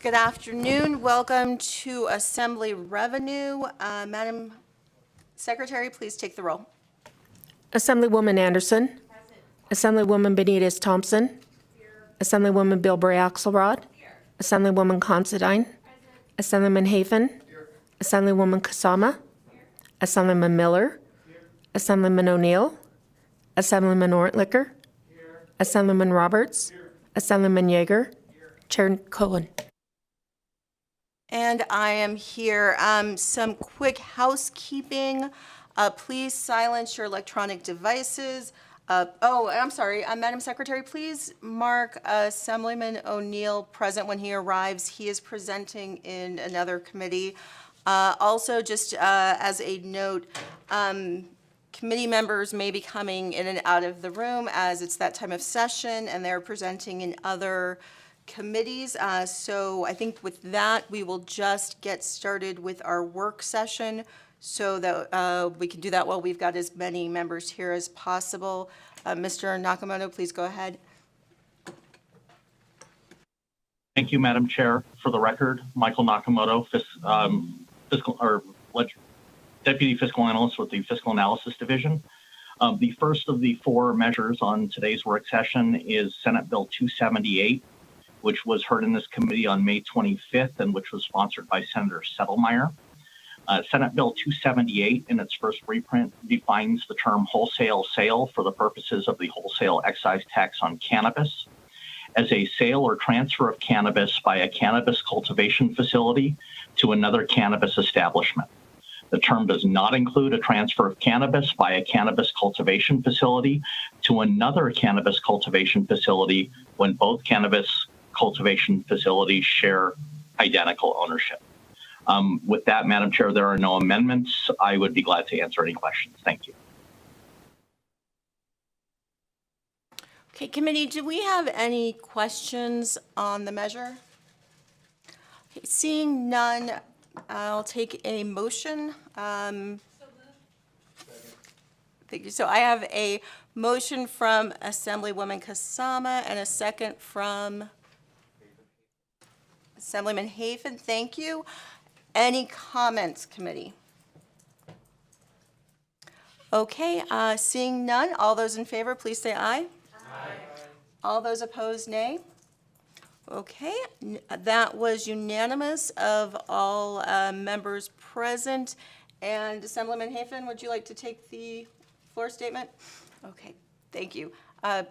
Good afternoon. Welcome to Assembly Revenue. Madam Secretary, please take the roll. Assemblywoman Anderson. Present. Assemblywoman Benitez Thompson. Here. Assemblywoman Bilbray Axelrod. Here. Assemblywoman Considine. Present. Assemblyman Hafen. Here. Assemblywoman Kasama. Here. Assemblyman Miller. Here. Assemblyman O'Neill. Assemblyman Ortlicker. Here. Assemblyman Roberts. Here. Assemblyman Yeager. Here. Chair Cohen. And I am here. Some quick housekeeping. Please silence your electronic devices. I'm sorry. Madam Secretary, please mark Assemblyman O'Neill present when he arrives. He is presenting in another committee. Also, just as a note, committee members may be coming in and out of the room as it's that time of session and they're presenting in other committees. So I think with that, we will just get started with our work session so that we can do that while we've got as many members here as possible. Mr. Nakamoto, please go ahead. Thank you, Madam Chair. For the record, Michael Nakamoto, Deputy Fiscal Analyst with the Fiscal Analysis Division. The first of the four measures on today's work session is Senate Bill 278, which was heard in this committee on May 25th and which was sponsored by Senator Settlemyre. Senate Bill 278, in its first reprint, defines the term wholesale sale for the purposes of the wholesale excise tax on cannabis as a sale or transfer of cannabis by a cannabis cultivation facility to another cannabis establishment. The term does not include a transfer of cannabis by a cannabis cultivation facility to another cannabis cultivation facility when both cannabis cultivation facilities share identical ownership. With that, Madam Chair, there are no amendments. I would be glad to answer any questions. Thank you. Okay, committee, do we have any questions on the measure? Okay, seeing none, I'll take a motion. Thank you. So I have a motion from Assemblywoman Kasama and a second from Assemblyman Hafen. Thank you. Any comments, committee? Okay, seeing none, all those in favor, please say aye. Aye. All those opposed, nay. Okay, that was unanimous of all members present. And Assemblyman Hafen, would you like to take the floor statement? Okay, thank you.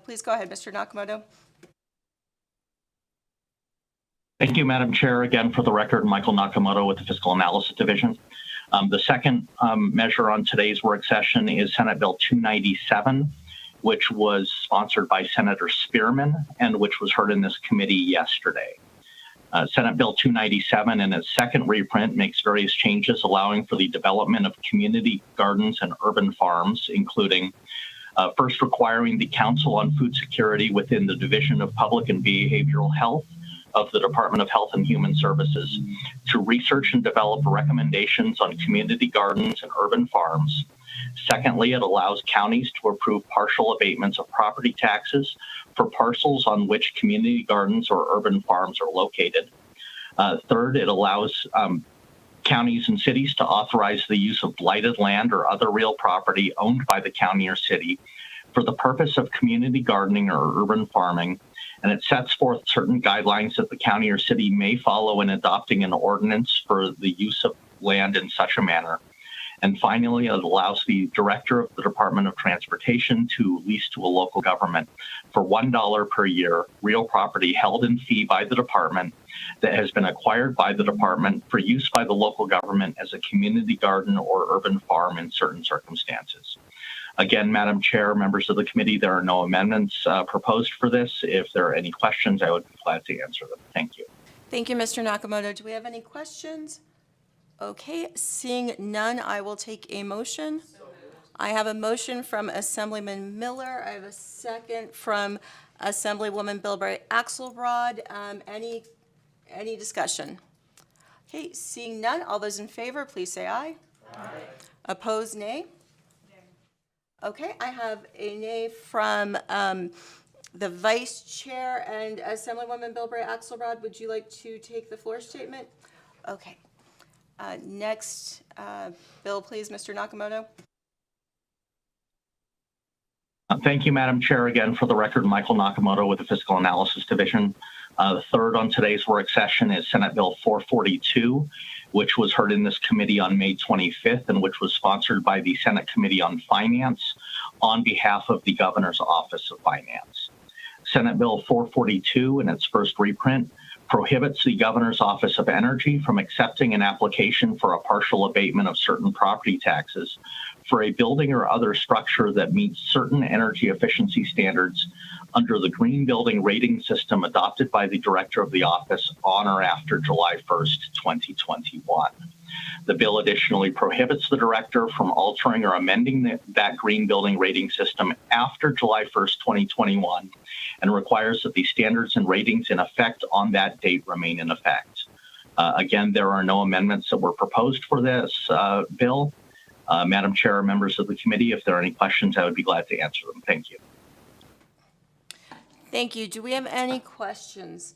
Please go ahead, Mr. Nakamoto. Thank you, Madam Chair. Again, for the record, Michael Nakamoto with the Fiscal Analysis Division. The second measure on today's work session is Senate Bill 297, which was sponsored by Senator Spearman and which was heard in this committee yesterday. Senate Bill 297 in its second reprint makes various changes allowing for the development of community gardens and urban farms, including first requiring the Council on Food Security within the Division of Public and Behavioral Health of the Department of Health and Human Services to research and develop recommendations on community gardens and urban farms. Secondly, it allows counties to approve partial abatements of property taxes for parcels on which community gardens or urban farms are located. Third, it allows counties and cities to authorize the use of blighted land or other real property owned by the county or city for the purpose of community gardening or urban farming, and it sets forth certain guidelines that the county or city may follow in adopting an ordinance for the use of land in such a manner. And finally, it allows the director of the Department of Transportation to lease to a local government for $1 per year real property held in fee by the department that has been acquired by the department for use by the local government as a community garden or urban farm in certain circumstances. Again, Madam Chair, members of the committee, there are no amendments proposed for this. If there are any questions, I would be glad to answer them. Thank you. Thank you, Mr. Nakamoto. Do we have any questions? Okay, seeing none, I will take a motion. I have a motion from Assemblyman Miller. I have a second from Assemblywoman Bilbray Axelrod. Any discussion? Okay, seeing none, all those in favor, please say aye. Aye. Opposed, nay? Okay, I have a nay from The Vice Chair and Assemblywoman Bilbray Axelrod, would you like to take the floor statement? Okay. Next, bill, please, Mr. Nakamoto. Thank you, Madam Chair. Again, for the record, Michael Nakamoto with the Fiscal Analysis Division. The third on today's work session is Senate Bill 442, which was heard in this committee on May 25th and which was sponsored by the Senate Committee on Finance on behalf of the Governor's Office of Finance. Senate Bill 442, in its first reprint, prohibits the Governor's Office of Energy from accepting an application for a partial abatement of certain property taxes for a building or other structure that meets certain energy efficiency standards under the Green Building Rating System adopted by the Director of the Office on or after July 1st, 2021. The bill additionally prohibits the Director from altering or amending that Green Building Rating System after July 1st, 2021, and requires that the standards and ratings in effect on that date remain in effect. Again, there are no amendments that were proposed for this bill. Madam Chair, members of the committee, if there are any questions, I would be glad to answer them. Thank you. Thank you. Do we have any questions?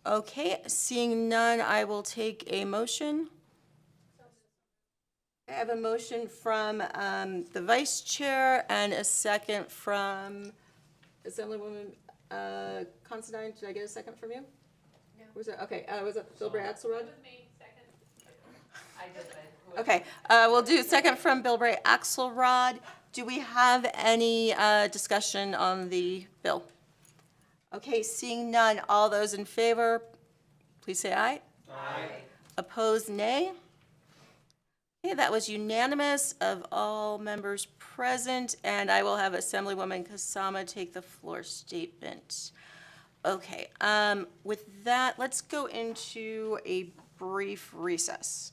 Okay, seeing none, I will take a motion. I have a motion from the Vice Chair and a second from Assemblywoman Considine. Did I get a second from you? No. Was it? Okay, was it Bilbray Axelrod? Okay, we'll do second from Bilbray Axelrod. Do we have any discussion on the bill? Okay, seeing none, all those in favor, please say aye. Aye. Opposed, nay. Okay, that was unanimous of all members present, and I will have Assemblywoman Kasama take the floor statement. Okay, with that, let's go into a brief recess.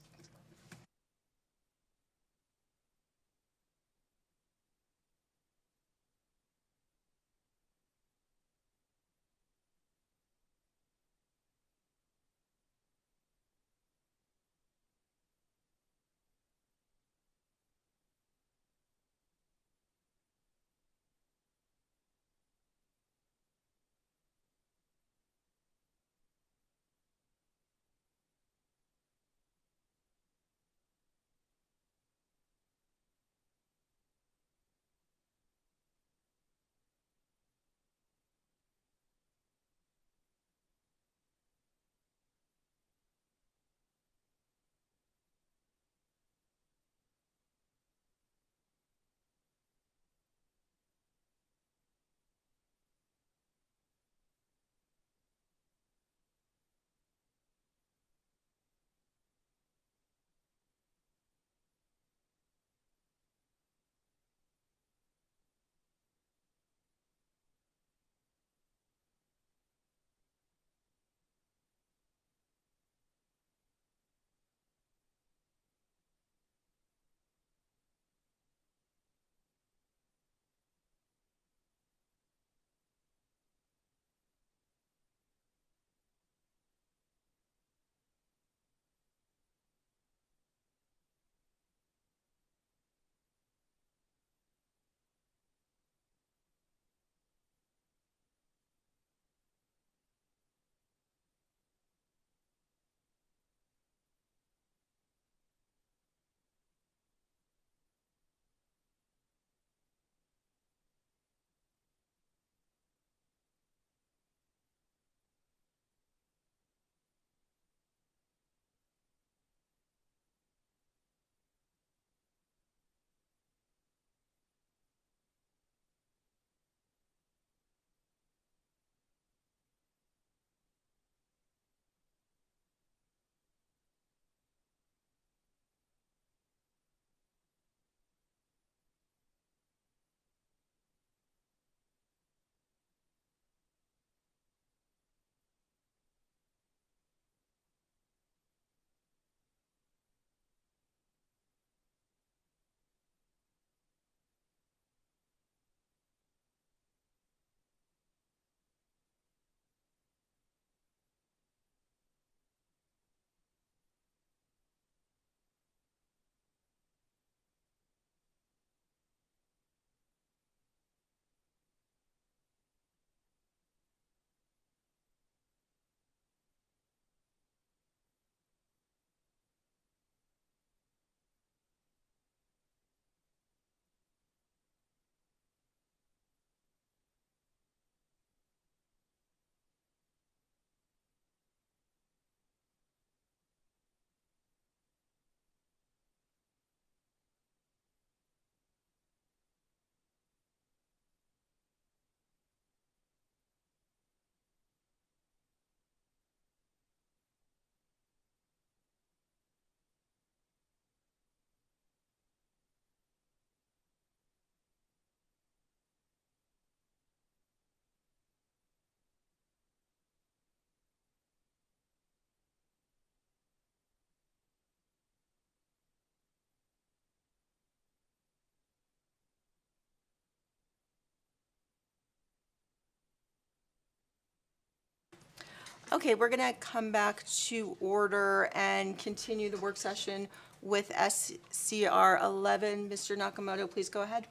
Okay, we're going to come back to order and continue the work session with SCR 11. Mr. Nakamoto, please go ahead.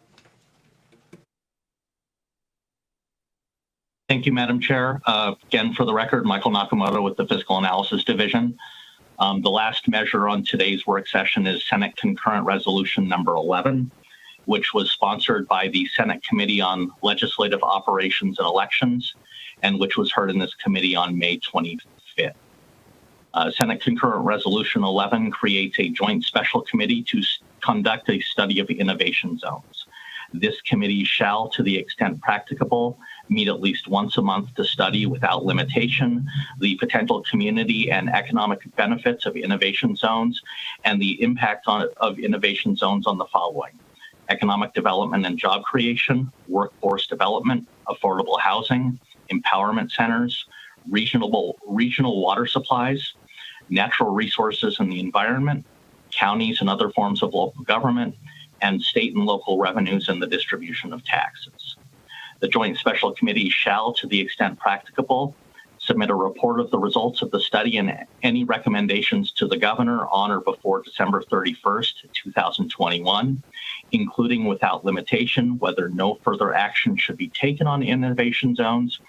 Thank you, Madam Chair. Again, for the record, Michael Nakamoto with the Fiscal Analysis Division. The last measure on today's work session is Senate Concurrent Resolution number 11, which was sponsored by the Senate Committee on Legislative Operations and Elections, and which was heard in this committee on May 25th. Senate Concurrent Resolution 11 creates a joint special committee to conduct a study of innovation zones. This committee shall, to the extent practicable, meet at least once a month to study without limitation the potential community and economic benefits of innovation zones and the impact of innovation zones on the following: economic development and job creation, workforce development, affordable housing, empowerment centers, regional water supplies, natural resources and the environment, counties and other forms of local government, and state and local revenues and the distribution of taxes. The Joint Special Committee shall, to the extent practicable, submit a report of the results of the study and any recommendations to the governor on or before December 31st, 2021, including without limitation whether no further action should be taken on innovation zones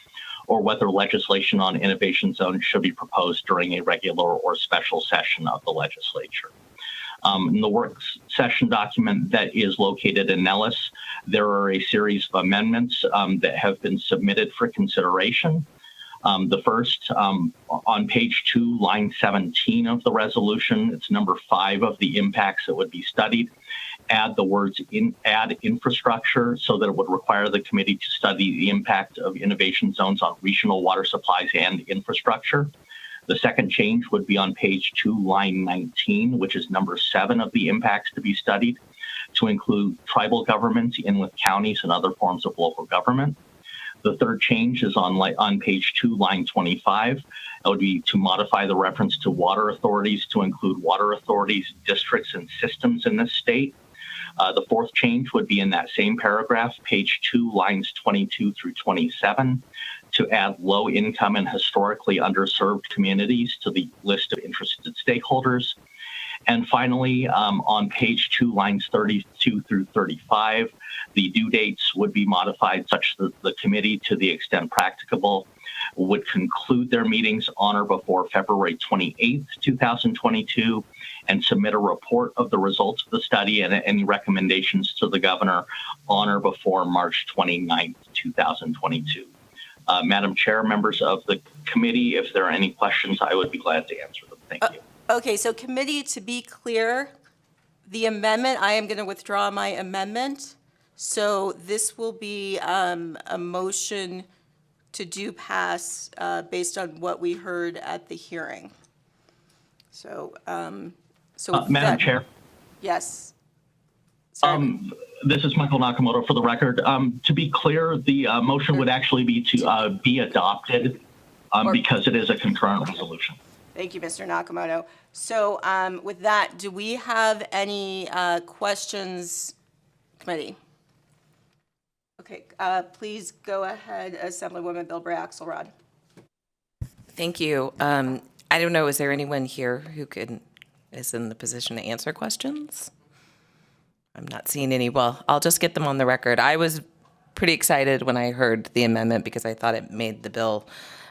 or whether legislation on innovation zones should be proposed during a regular or special session of the legislature. In the work session document that is located in Nellis, there are a series of amendments that have been submitted for consideration. The first, on page 2, line 17 of the resolution, it's number 5 of the impacts that would be studied. Add the words add infrastructure so that it would require the committee to study the impact of innovation zones on regional water supplies and infrastructure. The second change would be on page 2, line 19, which is number 7 of the impacts to be studied, to include tribal governments in with counties and other forms of local government. The third change is on page 2, line 25. It would be to modify the reference to water authorities to include water authorities, districts, and systems in this state. The fourth change would be in that same paragraph, page 2, lines 22 through 27, to add low-income and historically underserved communities to the list of interested stakeholders. And finally, on page 2, lines 32 through 35, the due dates would be modified such that the committee, to the extent practicable, would conclude their meetings on or before February 28th, 2022, and submit a report of the results of the study and any recommendations to the governor on or before March 29th, 2022. Madam Chair, members of the committee, if there are any questions, I would be glad to answer them. Thank you. Okay, so committee, to be clear, the amendment, I am going to withdraw my amendment. So this will be a motion to do pass based on what we heard at the hearing. So, Madam Chair. Yes. Sorry. This is Michael Nakamoto for the record. To be clear, the motion would actually be to be adopted because it is a concurrent resolution. Thank you, Mr. Nakamoto. So with that, do we have any questions, committee? Okay, please go ahead, Assemblywoman Bilbray Axelrod. Thank you. I don't know, is there anyone here who is in the position to answer questions? I'm not seeing any. Well, I'll just get them on the record. I was pretty excited when I heard the amendment because I thought it made the bill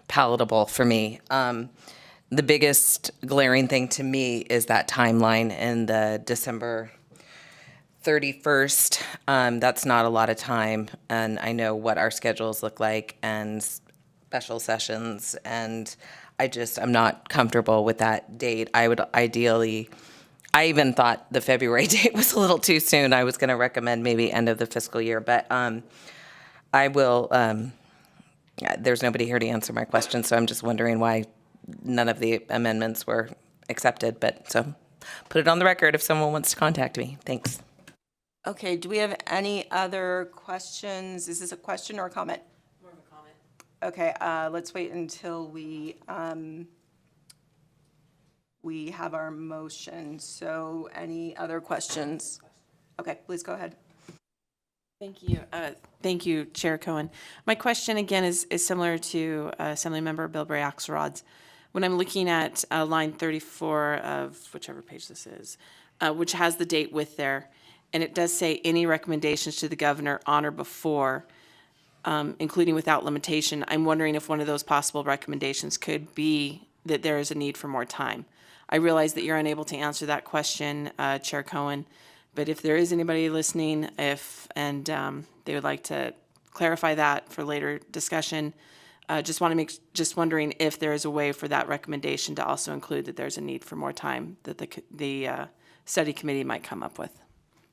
palatable for me. The biggest glaring thing to me is that timeline in the December 31st. That's not a lot of time, and I know what our schedules look like and special sessions, and I'm not comfortable with that date. I would ideally, I even thought the February date was a little too soon. I was going to recommend maybe end of the fiscal year, but I will, there's nobody here to answer my question, so I'm just wondering why none of the amendments were accepted, but so put it on the record if someone wants to contact me. Thanks. Okay, do we have any other questions? Is this a question or a comment? More of a comment. Okay, let's wait until we have our motion. So any other questions? Okay, please go ahead. Thank you. Thank you, Chair Cohen. My question again is similar to Assemblymember Bilbray Axelrod's. When I'm looking at line 34 of whichever page this is, which has the date with there, and it does say any recommendations to the governor on or before, including without limitation, I'm wondering if one of those possible recommendations could be that there is a need for more time. I realize that you're unable to answer that question, Chair Cohen, but if there is anybody listening, and they would like to clarify that for later discussion, just wondering if there is a way for that recommendation to also include that there's a need for more time that the study committee might come up with.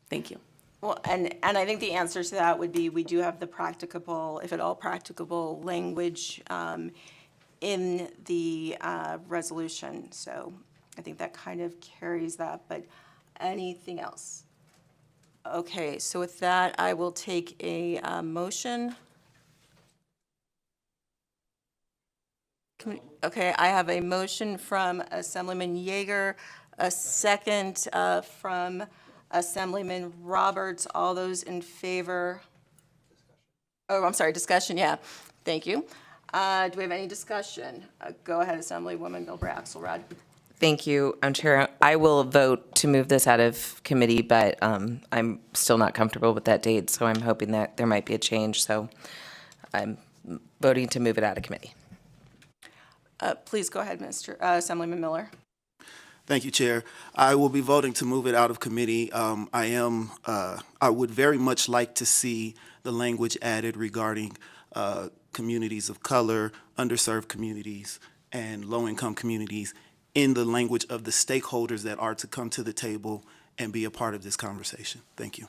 Thank you. Well, and I think the answer to that would be we do have the practicable, if at all practicable, language in the resolution. So I think that kind of carries that, but anything else? Okay, so with that, I will take a motion. Okay, I have a motion from Assemblyman Yeager, a second from Assemblyman Roberts. All those in favor? Oh, I'm sorry, discussion, yeah. Thank you. Do we have any discussion? Go ahead, Assemblywoman Bilbray Axelrod. Thank you, Chair. I will vote to move this out of committee, but I'm still not comfortable with that date, so I'm hoping that there might be a change. So I'm voting to move it out of committee. Please go ahead, Assemblyman Miller. Thank you, Chair. I will be voting to move it out of committee. I would very much like to see the language added regarding communities of color, underserved communities, and low-income communities in the language of the stakeholders that are to come to the table and be a part of this conversation. Thank you.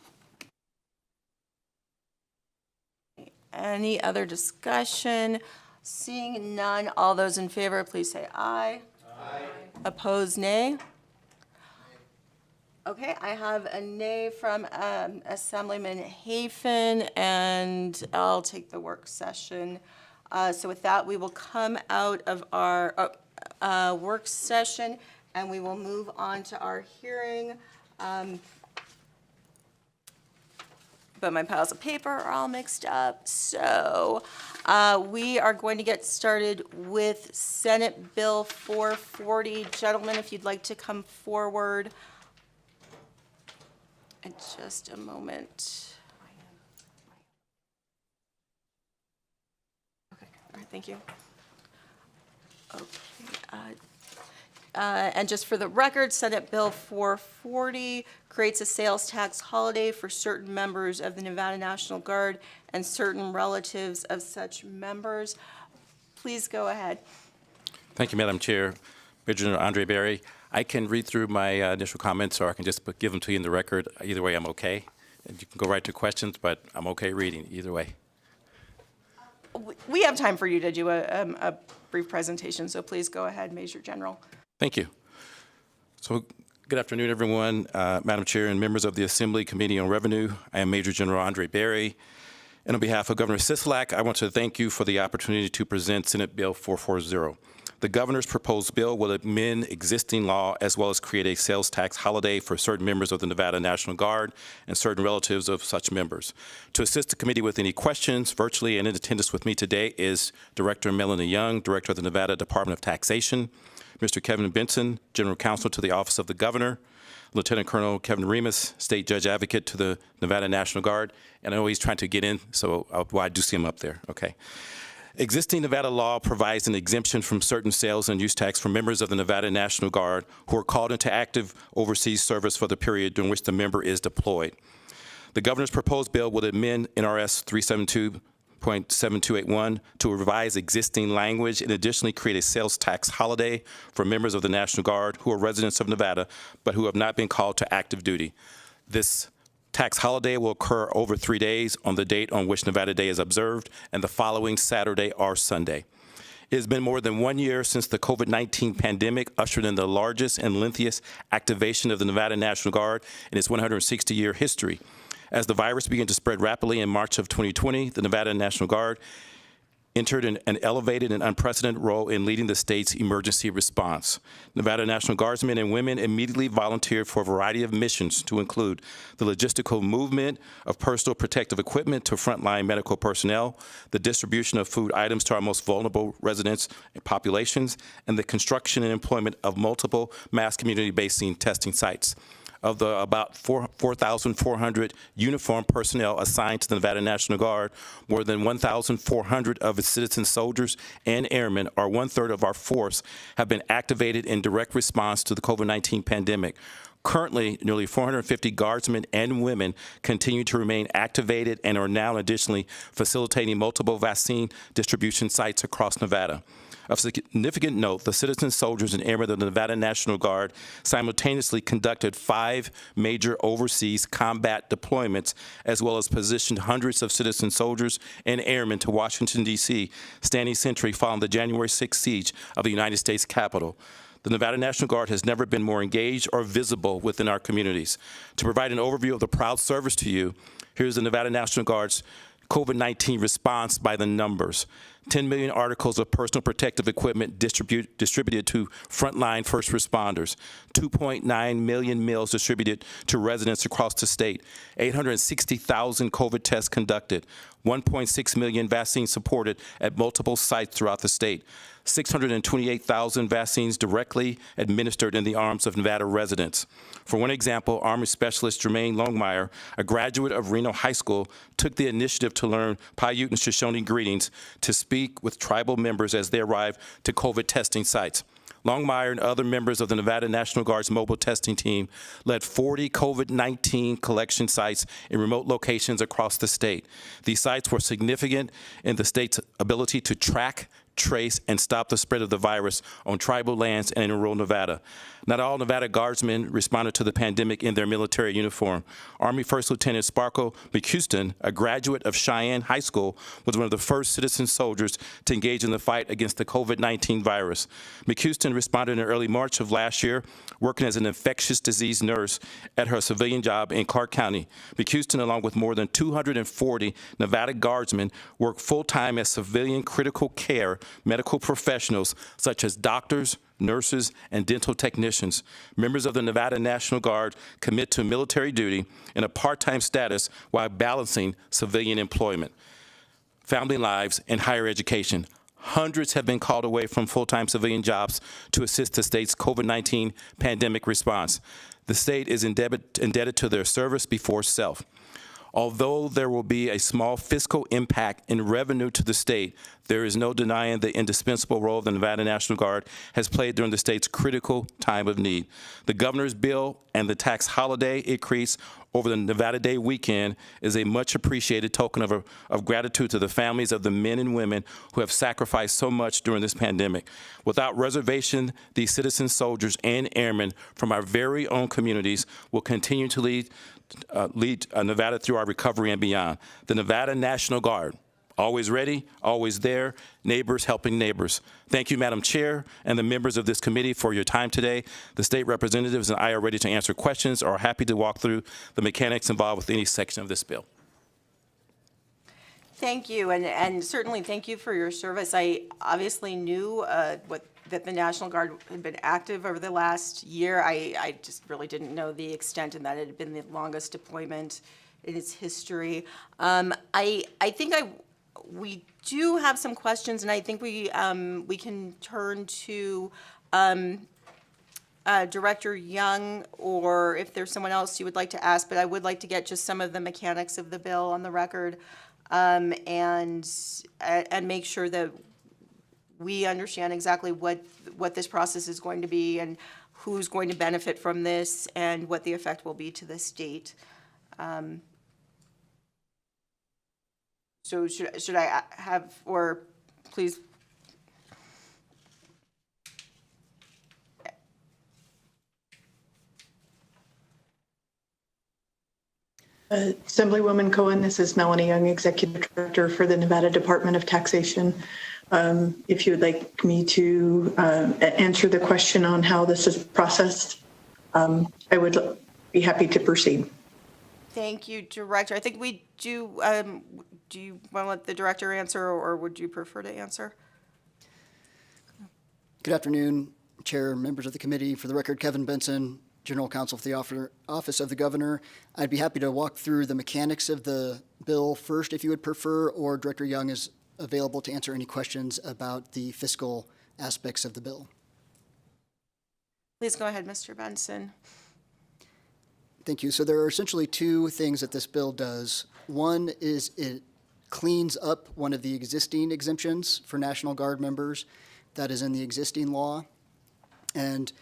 Any other discussion? Seeing none, all those in favor, please say aye. Aye. Opposed, nay? Okay, I have a nay from Assemblyman Hafen, and I'll take the work session. So with that, we will come out of our work session, and we will move on to our hearing. But my piles of paper are all mixed up. So we are going to get started with Senate Bill 440. Gentlemen, if you'd like to come forward. In just a moment. Okay, all right, thank you. Okay. And just for the record, Senate Bill 440 creates a sales tax holiday for certain members of the Nevada National Guard and certain relatives of such members. Please go ahead. Thank you, Madam Chair. Major General Andre Berry. I can read through my initial comments, or I can just give them to you in the record. Either way, I'm okay. And you can go right to questions, but I'm okay reading either way. We have time for you to do a brief presentation, so please go ahead, Major General. Thank you. So, good afternoon, everyone. Madam Chair and members of the Assembly Committee on Revenue. I am Major General Andre Berry. And on behalf of Governor Sisolak, I want to thank you for the opportunity to present Senate Bill 440. The governor's proposed bill will amend existing law as well as create a sales tax holiday for certain members of the Nevada National Guard and certain relatives of such members. To assist the committee with any questions, virtually and in attendance with me today is Director Melanie Young, Director of the Nevada Department of Taxation, Mr. Kevin Benson, General Counsel to the Office of the Governor, Lieutenant Colonel Kevin Remus, State Judge Advocate to the Nevada National Guard, and I know he's trying to get in, so I do see him up there, okay. Existing Nevada law provides an exemption from certain sales and use tax for members of the Nevada National Guard who are called into active overseas service for the period during which the member is deployed. The governor's proposed bill would amend NRS 372.7281 to revise existing language and additionally create a sales tax holiday for members of the National Guard who are residents of Nevada but who have not been called to active duty. This tax holiday will occur over 3 days on the date on which Nevada Day is observed and the following Saturday or Sunday. It has been more than 1 year since the COVID-19 pandemic ushered in the largest and lengthiest activation of the Nevada National Guard in its 160-year history. As the virus began to spread rapidly in March of 2020, the Nevada National Guard entered an elevated and unprecedented role in leading the state's emergency response. Nevada National Guardsmen and women immediately volunteered for a variety of missions to include the logistical movement of personal protective equipment to frontline medical personnel, the distribution of food items to our most vulnerable residents and populations, and the construction and employment of multiple mass community-based testing sites. Of the about 4,400 uniformed personnel assigned to the Nevada National Guard, more than 1,400 of its citizen soldiers and airmen, or one-third of our force, have been activated in direct response to the COVID-19 pandemic. Currently, nearly 450 guardsmen and women continue to remain activated and are now additionally facilitating multiple vaccine distribution sites across Nevada. Of significant note, the citizen soldiers and airmen of the Nevada National Guard simultaneously conducted 5 major overseas combat deployments, as well as positioned hundreds of citizen soldiers and airmen to Washington, D.C., standing sentry following the January 6th siege of the United States Capitol. The Nevada National Guard has never been more engaged or visible within our communities. To provide an overview of the proud service to you, here's the Nevada National Guard's COVID-19 response by the numbers. 10 million articles of personal protective equipment distributed to frontline first responders, 2.9 million meals distributed to residents across the state, 860,000 COVID tests conducted, 1.6 million vaccines supported at multiple sites throughout the state, 628,000 vaccines directly administered in the arms of Nevada residents. For one example, Army Specialist Jermaine Longmire, a graduate of Reno High School, took the initiative to learn Paiute and Shoshone greetings to speak with tribal members as they arrived to COVID testing sites. Longmire and other members of the Nevada National Guard's mobile testing team led 40 COVID-19 collection sites in remote locations across the state. These sites were significant in the state's ability to track, trace, and stop the spread of the virus on tribal lands and in rural Nevada. Not all Nevada Guardsmen responded to the pandemic in their military uniform. Army First Lieutenant Sparkle McHouston, a graduate of Cheyenne High School, was one of the first citizen soldiers to engage in the fight against the COVID-19 virus. McHouston responded in early March of last year, working as an infectious disease nurse at her civilian job in Clark County. McHouston, along with more than 240 Nevada Guardsmen, worked full-time as civilian critical care medical professionals such as doctors, nurses, and dental technicians. Members of the Nevada National Guard commit to military duty in a part-time status while balancing civilian employment, family lives, and higher education. Hundreds have been called away from full-time civilian jobs to assist the state's COVID-19 pandemic response. The state is indebted to their service before self. Although there will be a small fiscal impact in revenue to the state, there is no denying the indispensable role the Nevada National Guard has played during the state's critical time of need. The governor's bill and the tax holiday increase over the Nevada Day weekend is a much appreciated token of gratitude to the families of the men and women who have sacrificed so much during this pandemic. Without reservation, these citizen soldiers and airmen from our very own communities will continue to lead Nevada through our recovery and beyond. The Nevada National Guard, always ready, always there, neighbors helping neighbors. Thank you, Madam Chair, and the members of this committee for your time today. The state representatives and I are ready to answer questions or are happy to walk through the mechanics involved with any section of this bill. Thank you, and certainly thank you for your service. I obviously knew that the National Guard had been active over the last year. I just really didn't know the extent and that it had been the longest deployment in its history. I think we do have some questions, and I think we can turn to Director Young, or if there's someone else you would like to ask, but I would like to get just some of the mechanics of the bill on the record, and make sure that we understand exactly what this process is going to be and who's going to benefit from this and what the effect will be to the state. So should I have, or please? Assemblywoman Cohen, this is Melanie Young, Executive Director for the Nevada Department of Taxation. If you would like me to answer the question on how this is processed, I would be happy to proceed. Thank you, Director. I think we do, do you want to let the Director answer, or would you prefer to answer? Good afternoon, Chair, members of the committee. For the record, Kevin Benson, General Counsel for the Office of the Governor. I'd be happy to walk through the mechanics of the bill first if you would prefer, or Director Young is available to answer any questions about the fiscal aspects of the bill. Please go ahead, Mr. Benson. Thank you. So there are essentially two things that this bill does. One is it cleans up one of the existing exemptions for National Guard members that is in the existing law. And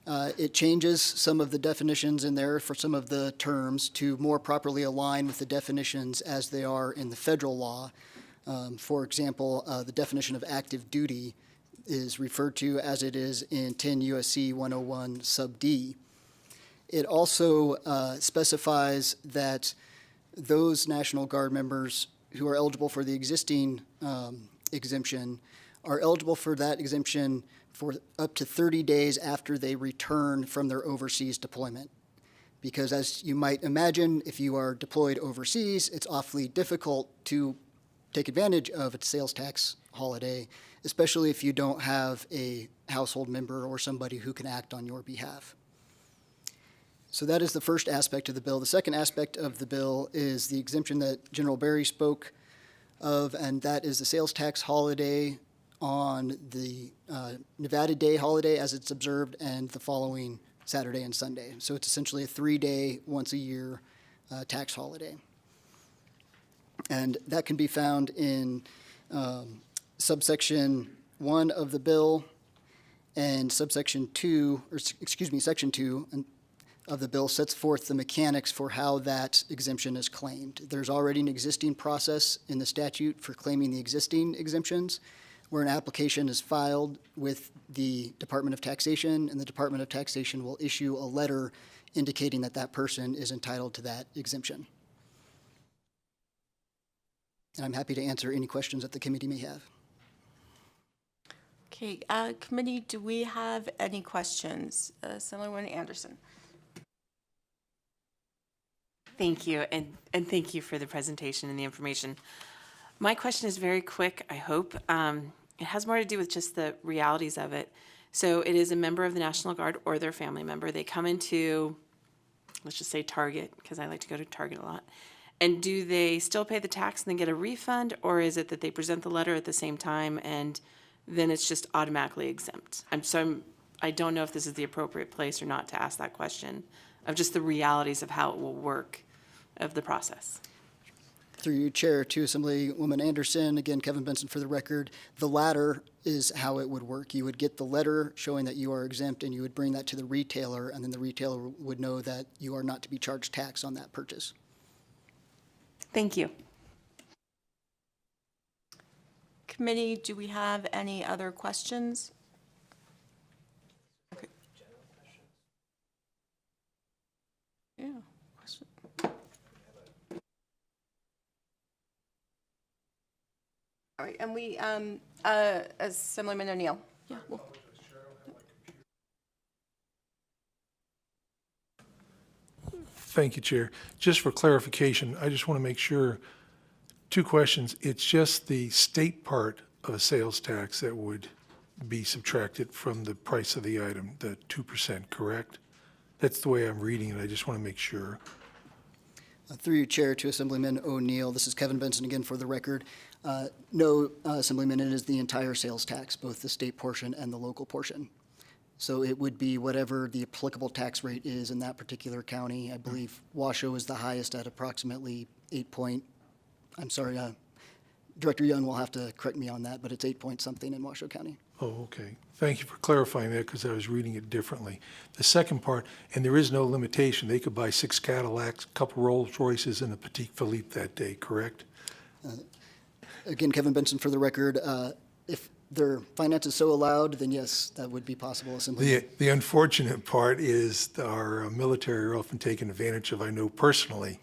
it changes some of the definitions in there for some of the terms to more properly align with the definitions as they are in the federal law. For example, the definition of active duty is referred to as it is in 10 U.S.C. 101 sub D. It also specifies that those National Guard members who are eligible for the existing exemption are eligible for that exemption for up to 30 days after they return from their overseas deployment. Because as you might imagine, if you are deployed overseas, it's awfully difficult to take advantage of a sales tax holiday, especially if you don't have a household member or somebody who can act on your behalf. So that is the first aspect of the bill. The second aspect of the bill is the exemption that General Berry spoke of, and that is the sales tax holiday on the Nevada Day holiday as it's observed and the following Saturday and Sunday. So it's essentially a 3-day, once-a-year tax holiday. And that can be found in subsection 1 of the bill and subsection 2, or excuse me, section 2 of the bill sets forth the mechanics for how that exemption is claimed. There's already an existing process in the statute for claiming the existing exemptions, where an application is filed with the Department of Taxation, and the Department of Taxation will issue a letter indicating that that person is entitled to that exemption. And I'm happy to answer any questions that the committee may have. Okay, committee, do we have any questions? Assemblywoman Anderson. Thank you, and thank you for the presentation and the information. My question is very quick, I hope. It has more to do with just the realities of it. So it is a member of the National Guard or their family member. They come into, let's just say Target, because I like to go to Target a lot. And do they still pay the tax and then get a refund, or is it that they present the letter at the same time and then it's just automatically exempt? I don't know if this is the appropriate place or not to ask that question of just the realities of how it will work of the process. Through you, Chair, to Assemblywoman Anderson, again, Kevin Benson for the record, the latter is how it would work. You would get the letter showing that you are exempt, and you would bring that to the retailer, and then the retailer would know that you are not to be charged tax on that purchase. Thank you. Committee, do we have any other questions? Okay. Yeah. Question. All right, and we, Assemblyman O'Neill. Yeah. Thank you, Chair. Just for clarification, I just want to make sure, 2 questions. It's just the state part of a sales tax that would be subtracted from the price of the item, the 2%, correct? That's the way I'm reading it. I just want to make sure. Through you, Chair, to Assemblyman O'Neill, this is Kevin Benson again for the record. No, Assemblyman, it is the entire sales tax, both the state portion and the local portion. So it would be whatever the applicable tax rate is in that particular county. I believe Washoe is the highest at approximately Director Young will have to correct me on that, but it's 8-point-something in Washoe County. Oh, okay. Thank you for clarifying that, because I was reading it differently. The second part, and there is no limitation. They could buy 6 Cadillacs, a couple Rolls Royces, and a Petit Philippe that day, correct? Again, Kevin Benson for the record. If their finances so allowed, then yes, that would be possible. The unfortunate part is our military are often taken advantage of, I know personally,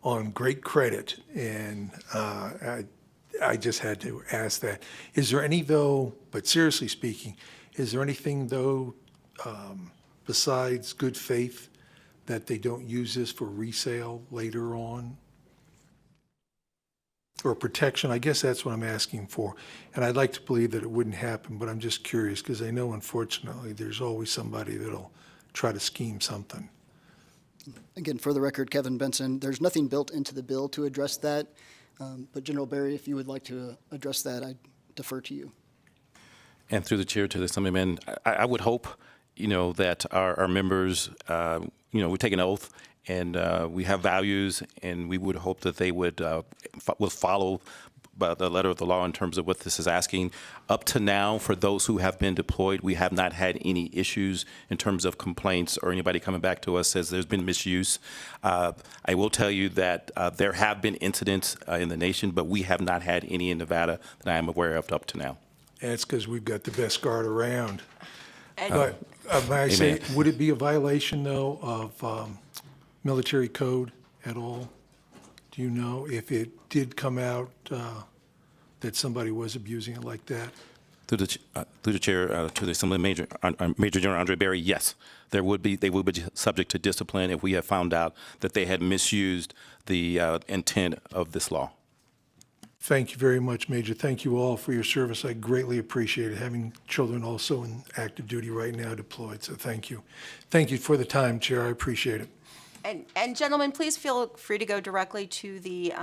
on great credit, and I just had to ask that. Is there any, though, but seriously speaking, is there anything, though, besides good faith that they don't use this for resale later on? Or protection, I guess that's what I'm asking for. And I'd like to believe that it wouldn't happen, but I'm just curious because I know unfortunately there's always somebody that'll try to scheme something. Again, for the record, Kevin Benson, there's nothing built into the bill to address that. But General Berry, if you would like to address that, I defer to you. And through the chair to the Assemblyman, I would hope, that our members, we take an oath and we have values, and we would hope that they would follow the letter of the law in terms of what this is asking. Up to now, for those who have been deployed, we have not had any issues in terms of complaints or anybody coming back to us says there's been misuse. I will tell you that there have been incidents in the nation, but we have not had any in Nevada that I am aware of up to now. And it's because we've got the best guard around. And But may I say, Amen. would it be a violation, though, of military code at all? Do you know if it did come out that somebody was abusing it like that? Through the chair to the Assembly, Major General Andre Berry, yes, they would be subject to discipline if we have found out that they had misused the intent of this law. Thank you very much, Major. Thank you all for your service. I greatly appreciate it, having children also in active duty right now deployed, so thank you. Thank you for the time, Chair. I appreciate it. And gentlemen, please feel free to go directly to the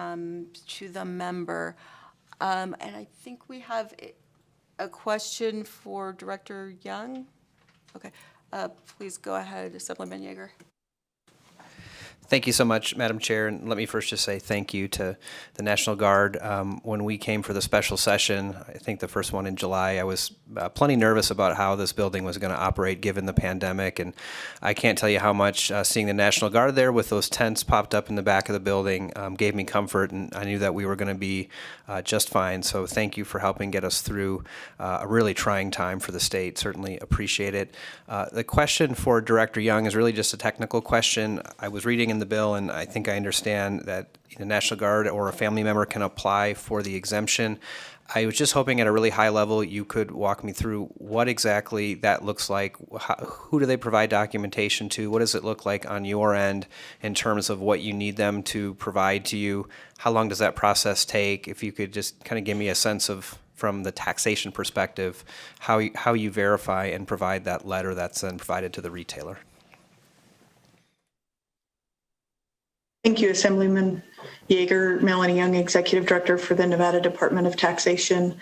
member. And I think we have a question for Director Young. Okay, please go ahead, Assemblyman Yeager. Thank you so much, Madam Chair. And let me first just say thank you to the National Guard. When we came for the special session, I think the first one in July, I was plenty nervous about how this building was going to operate given the pandemic. And I can't tell you how much seeing the National Guard there with those tents popped up in the back of the building gave me comfort. And I knew that we were going to be just fine. So thank you for helping get us through a really trying time for the state. Certainly appreciate it. The question for Director Young is really just a technical question. I was reading in the bill, and I think I understand that the National Guard or a family member can apply for the exemption. I was just hoping at a really high level you could walk me through what exactly that looks like. Who do they provide documentation to? What does it look like on your end in terms of what you need them to provide to you? How long does that process take? If you could just kind of give me a sense of, from the taxation perspective, how you verify and provide that letter that's then provided to the retailer. Thank you, Assemblyman Yeager. Melanie Young, Executive Director for the Nevada Department of Taxation.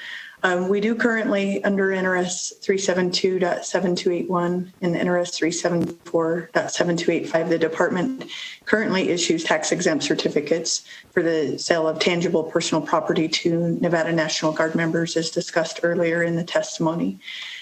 We do currently, under NRS 372.7281 and NRS 374.7285, the department currently issues tax-exempt certificates for the sale of tangible personal property to Nevada National Guard members, as discussed earlier in the testimony.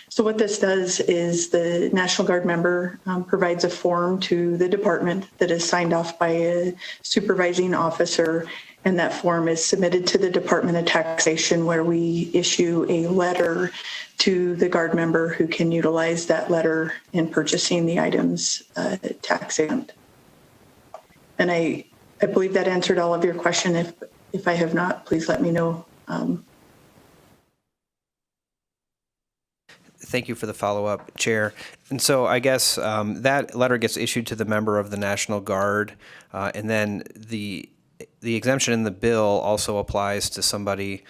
So what this does is the National Guard member provides a form to the department that is signed off by a supervising officer, and that form is submitted to the Department of Taxation, where we issue a letter to the Guard member who can utilize that letter in purchasing the items tax exempt. And I believe that answered all of your question. If I have not, please let me know. Thank you for the follow-up, Chair. And so I guess that letter gets issued to the member of the National Guard, and then the exemption in the bill also applies to somebody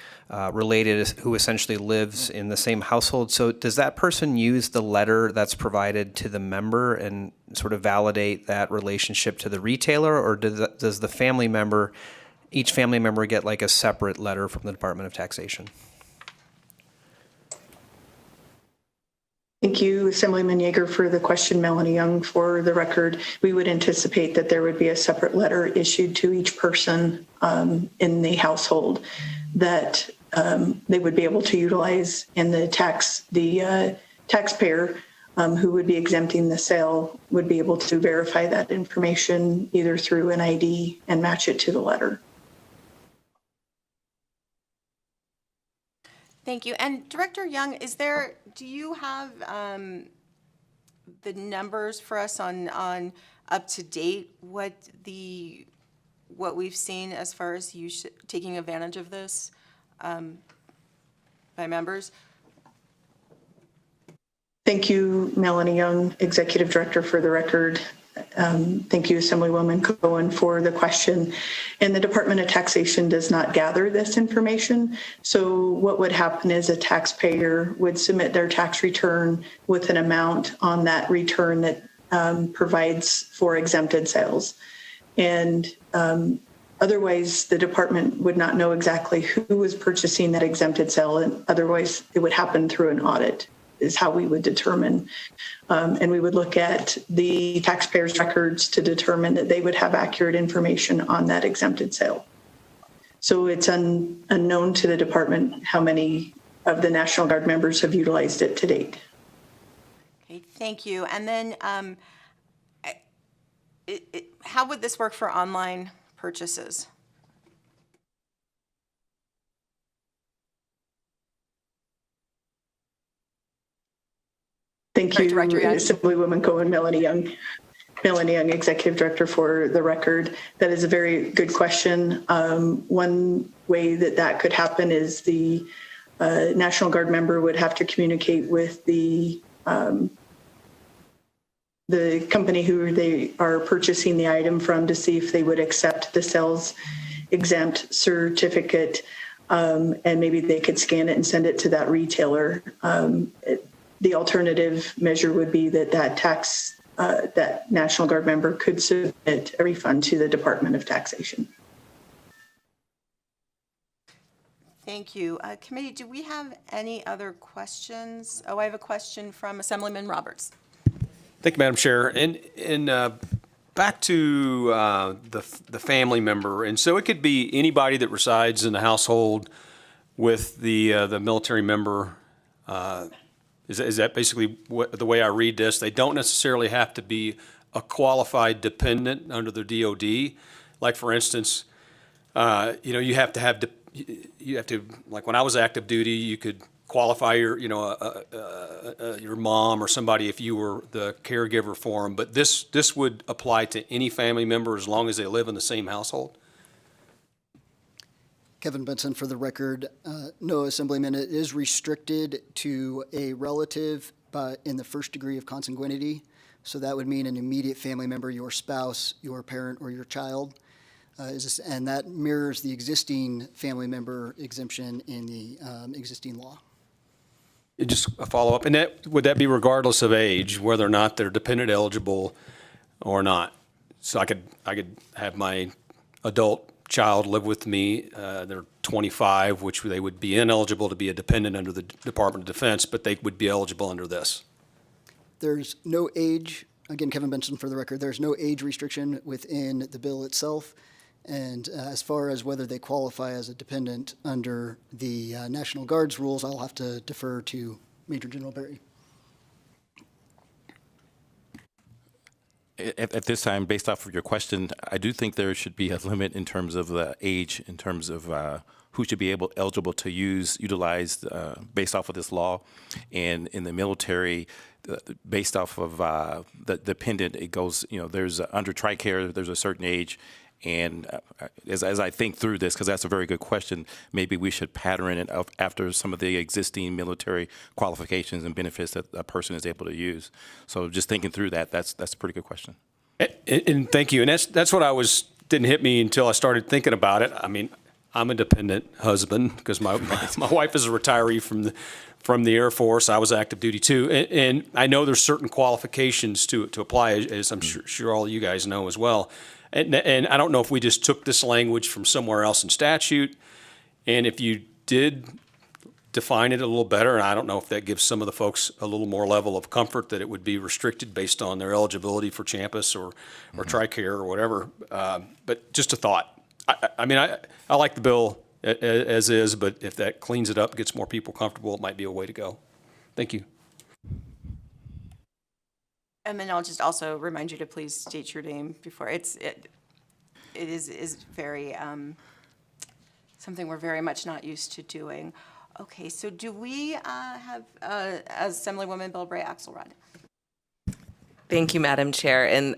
related who essentially lives in the same household. So does that person use the letter that's provided to the member and sort of validate that relationship to the retailer, or does the family member, each family member, get like a separate letter from the Department of Taxation? Thank you, Assemblyman Yeager, for the question. Melanie Young, for the record, we would anticipate that there would be a separate letter issued to each person in the household that they would be able to utilize, and the taxpayer who would be exempting the sale would be able to verify that information either through an ID and match it to the letter. Thank you. And Director Young, do you have the numbers for us on up to date, what we've seen as far as taking advantage of this by members? Thank you, Melanie Young, Executive Director, for the record. Thank you, Assemblywoman Cohen, for the question. And the Department of Taxation does not gather this information. So what would happen is a taxpayer would submit their tax return with an amount on that return that provides for exempted sales. And otherwise, the department would not know exactly who was purchasing that exempted sale, and otherwise it would happen through an audit is how we would determine. And we would look at the taxpayers' records to determine that they would have accurate information on that exempted sale. So it's unknown to the department how many of the National Guard members have utilized it to date. Okay, thank you. And then how would this work for online purchases? Thank Sorry, you, Director Young. Assemblywoman Cohen, Melanie Young, Executive Director for the record. That is a very good question. One way that could happen is the National Guard member would have to communicate with the company who they are purchasing the item from to see if they would accept the sales exempt certificate, and maybe they could scan it and send it to that retailer. The alternative measure would be that National Guard member could submit a refund to the Department of Taxation. Thank you. Committee, do we have any other questions? Oh, I have a question from Assemblyman Roberts. Thank you, Madam Chair. And back to the family member, and so it could be anybody that resides in the household with the military member. Is that basically the way I read this? They don't necessarily have to be a qualified dependent under the DOD. Like, for instance, you have to, like when I was active duty, you could qualify your mom or somebody if you were the caregiver for them. But this would apply to any family member as long as they live in the same household? Kevin Benson for the record. No, Assemblyman, it is restricted to a relative in the first degree of consanguinity. So that would mean an immediate family member, your spouse, your parent, or your child. And that mirrors the existing family member exemption in the existing law. Just a follow-up, and would that be regardless of age, whether or not they're dependent eligible or not? So I could have my adult child live with me. They're 25, which they would be ineligible to be a dependent under the Department of Defense, but they would be eligible under this. There's no age, again, Kevin Benson for the record, there's no age restriction within the bill itself. And as far as whether they qualify as a dependent under the National Guard's rules, I'll have to defer to Major General Berry. At this time, based off of your question, I do think there should be a limit in terms of the age, in terms of who should be eligible to utilize based off of this law. And in the military, based off of the dependent, it goes, there's under TRICARE, there's a certain age. And as I think through this, because that's a very good question, maybe we should pattern it after some of the existing military qualifications and benefits that a person is able to use. So just thinking through that, that's a pretty good question. And thank you. And that's what didn't hit me until I started thinking about it. I mean, I'm a dependent husband because my wife is a retiree from the Air Force. I was active duty too, and I know there's certain qualifications to apply, as I'm sure all of you guys know as well. And I don't know if we just took this language from somewhere else in statute, and if you did define it a little better, and I don't know if that gives some of the folks a little more level of comfort that it would be restricted based on their eligibility for Champus or TRICARE or whatever. But just a thought. I like the bill as is, but if that cleans it up, gets more people comfortable, it might be a way to go. Thank you. And then I'll just also remind you to please state your name before. It is very, something we're very much not used to doing. Okay, so do we have Assemblywoman Bilbray Axelrod? Thank you, Madam Chair. And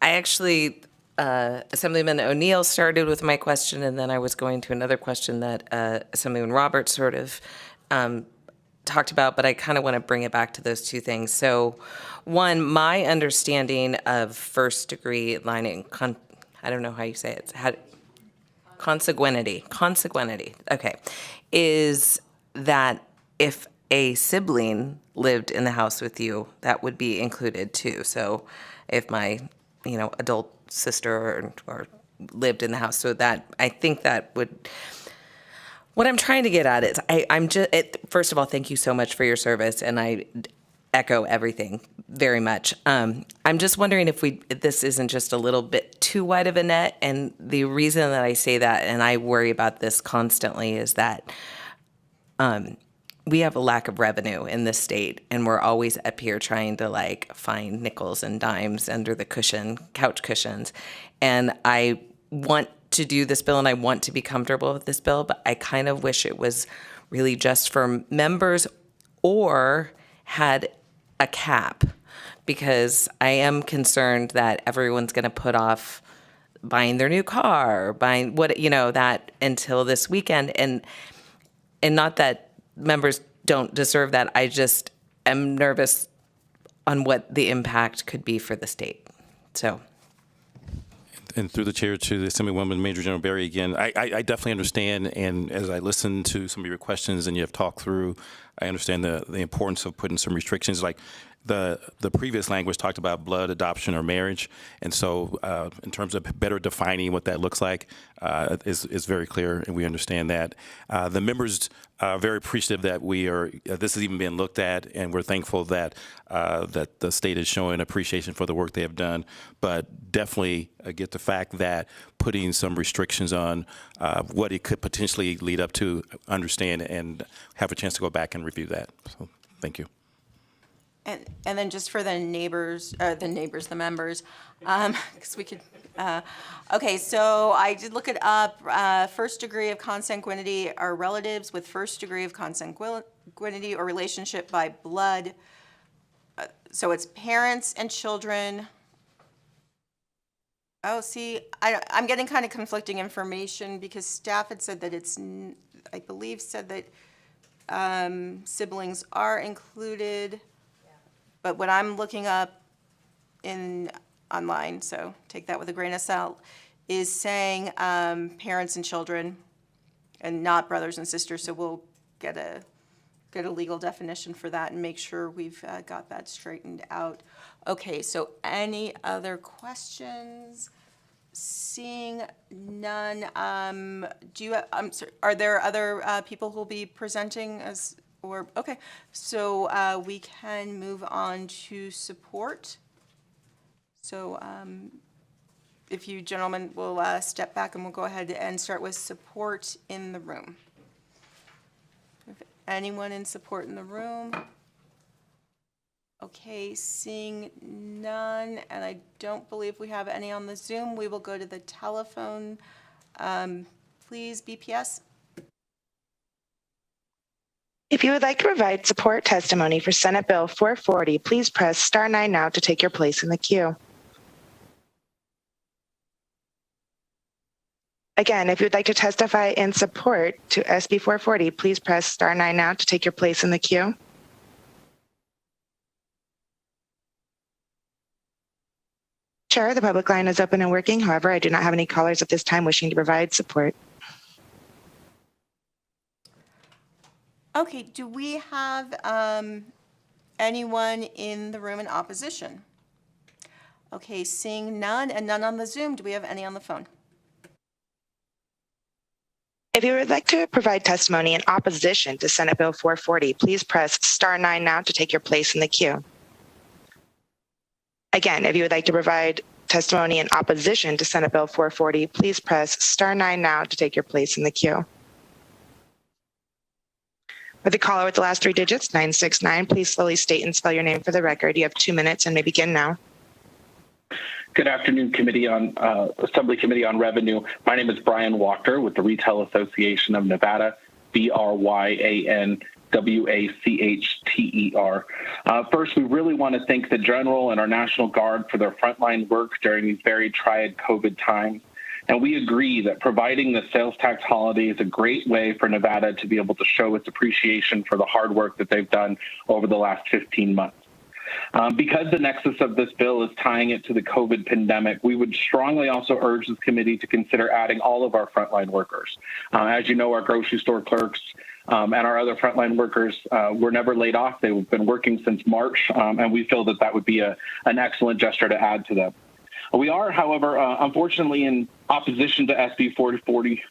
I actually, Assemblyman O'Neill started with my question, and then I was going to another question that Assemblyman Roberts sort of talked about, but I kind of want to bring it back to those two things. So, one, my understanding of first degree lining, I don't know how you say it. Consanguinity, okay, is that if a sibling lived in the house with you, that would be included too. So if my, adult sister or lived in the house, so that, I think that would, what I'm trying to get at is, first of all, thank you so much for your service, and I echo everything very much. I'm just wondering if this isn't just a little bit too wide of a net, and the reason that I say that, and I worry about this constantly, is that we have a lack of revenue in this state, and we're always up here trying to find nickels and dimes under the couch cushions. And I want to do this bill, and I want to be comfortable with this bill, but I kind of wish it was really just for members or had a cap, because I am concerned that everyone's going to put off buying their new car, buying that until this weekend. And not that members don't deserve that. I just am nervous on what the impact could be for the state. So. And through the chair to the Assemblywoman Major General Berry again, I definitely understand, and as I listen to some of your questions and you have talked through, I understand the importance of putting some restrictions. Like the previous language talked about blood, adoption, or marriage, and so in terms of better defining what that looks like is very clear, and we understand that. The members are very appreciative that this is even being looked at, and we're thankful that that the state is showing appreciation for the work they have done. But definitely get the fact that putting some restrictions on what it could potentially lead up to, understand and have a chance to go back and review that. So, thank you. And then just for the members, because we could, okay, so I did look it up. First degree of consanguinity are relatives with first degree of consanguinity or relationship by blood. So it's parents and children. Oh, see, I'm getting kind of conflicting information, because staff had said that I believe said that siblings are included. But what I'm looking up online, so take that with a grain of salt, is saying parents and children, and not brothers and sisters. So we'll get a legal definition for that and make sure we've got that straightened out. Okay, so any other questions? Seeing none, are there other people who will be presenting as? Okay, so we can move on to support. So if you gentlemen will step back, and we'll go ahead and start with support in the room. Anyone in support in the room? Okay, seeing none, and I don't believe we have any on the Zoom. We will go to the telephone. Please, BPS. If you would like to provide support testimony for Senate Bill 440, please press star 9 now to take your place in the queue. Again, if you would like to testify in support to SB 440, please press star 9 now to take your place in the queue. Chair, the public line is open and working. However, I do not have any callers at this time wishing to provide support. Okay, do we have anyone in the room in opposition? Okay, seeing none, and none on the Zoom. Do we have any on the phone? If you would like to provide testimony in opposition to Senate Bill 440, please press star 9 now to take your place in the queue. Again, if you would like to provide testimony in opposition to Senate Bill 440, please press star 9 now to take your place in the queue. For the caller with the last 3 digits, 969, please slowly state and spell your name for the record. You have 2 minutes and may begin now. Good afternoon, Assembly Committee on Revenue. My name is Brian Walker with the Retail Association of Nevada, BRYANWACHTER. First, we really want to thank the General and our National Guard for their frontline work during these very triad COVID times. And we agree that providing the sales tax holiday is a great way for Nevada to be able to show its appreciation for the hard work that they've done over the last 15 months. Because the nexus of this bill is tying it to the COVID pandemic, we would strongly also urge this committee to consider adding all of our frontline workers. As you know, our grocery store clerks and our other frontline workers were never laid off. They've been working since March, and we feel that that would be an excellent gesture to add to them. We are, however, unfortunately in opposition to SB 440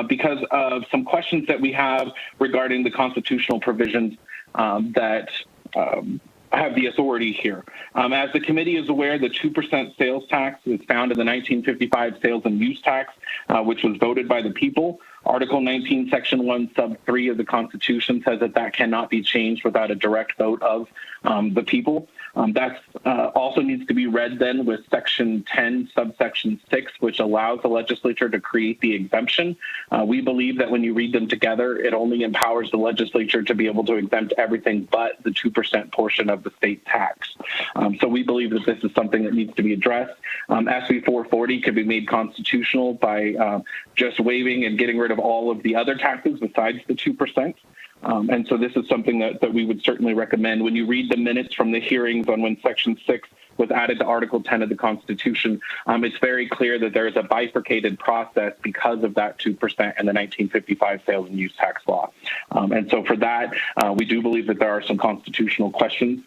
because of some questions that we have regarding the constitutional provisions that have the authority here. As the committee is aware, the 2% sales tax is found in the 1955 sales and use tax, which was voted by the people. Article 19, Section 1, Sub 3 of the Constitution says that that cannot be changed without a direct vote of the people. That also needs to be read then with Section 10, Subsection 6, which allows the legislature to create the exemption. We believe that when you read them together, it only empowers the legislature to be able to exempt everything but the 2% portion of the state tax. So we believe that this is something that needs to be addressed. SB 440 could be made constitutional by just waiving and getting rid of all of the other taxes besides the 2%. And so this is something that we would certainly recommend. When you read the minutes from the hearings on when Section 6 was added to Article 10 of the Constitution, it's very clear that there is a bifurcated process because of that 2% and the 1955 sales and use tax law. And so for that, we do believe that there are some constitutional questions.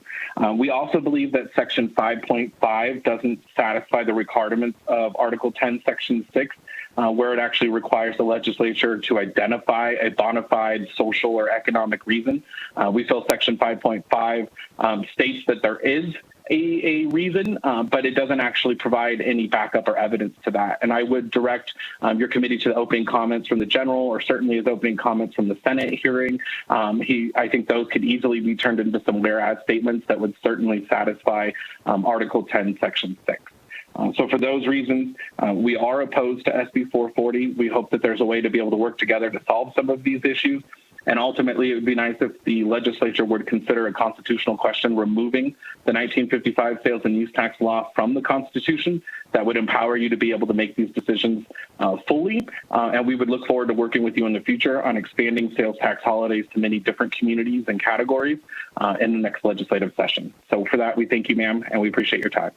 We also believe that Section 5.5 doesn't satisfy the requirements of Article 10, Section 6, where it actually requires the legislature to identify a bona fide social or economic reason. We feel Section 5.5 states that there is a reason, but it doesn't actually provide any backup or evidence to that. And I would direct your committee to the opening comments from the general, or certainly his opening comments from the Senate hearing. I think those could easily be turned into some whereas statements that would certainly satisfy Article 10, Section 6. So for those reasons, we are opposed to SB 440. We hope that there's a way to be able to work together to solve some of these issues. And ultimately, it would be nice if the legislature would consider a constitutional question removing the 1955 sales and use tax law from the Constitution. That would empower you to be able to make these decisions fully. And we would look forward to working with you in the future on expanding sales tax holidays to many different communities and categories in the next legislative session. So for that, we thank you, ma'am, and we appreciate your time.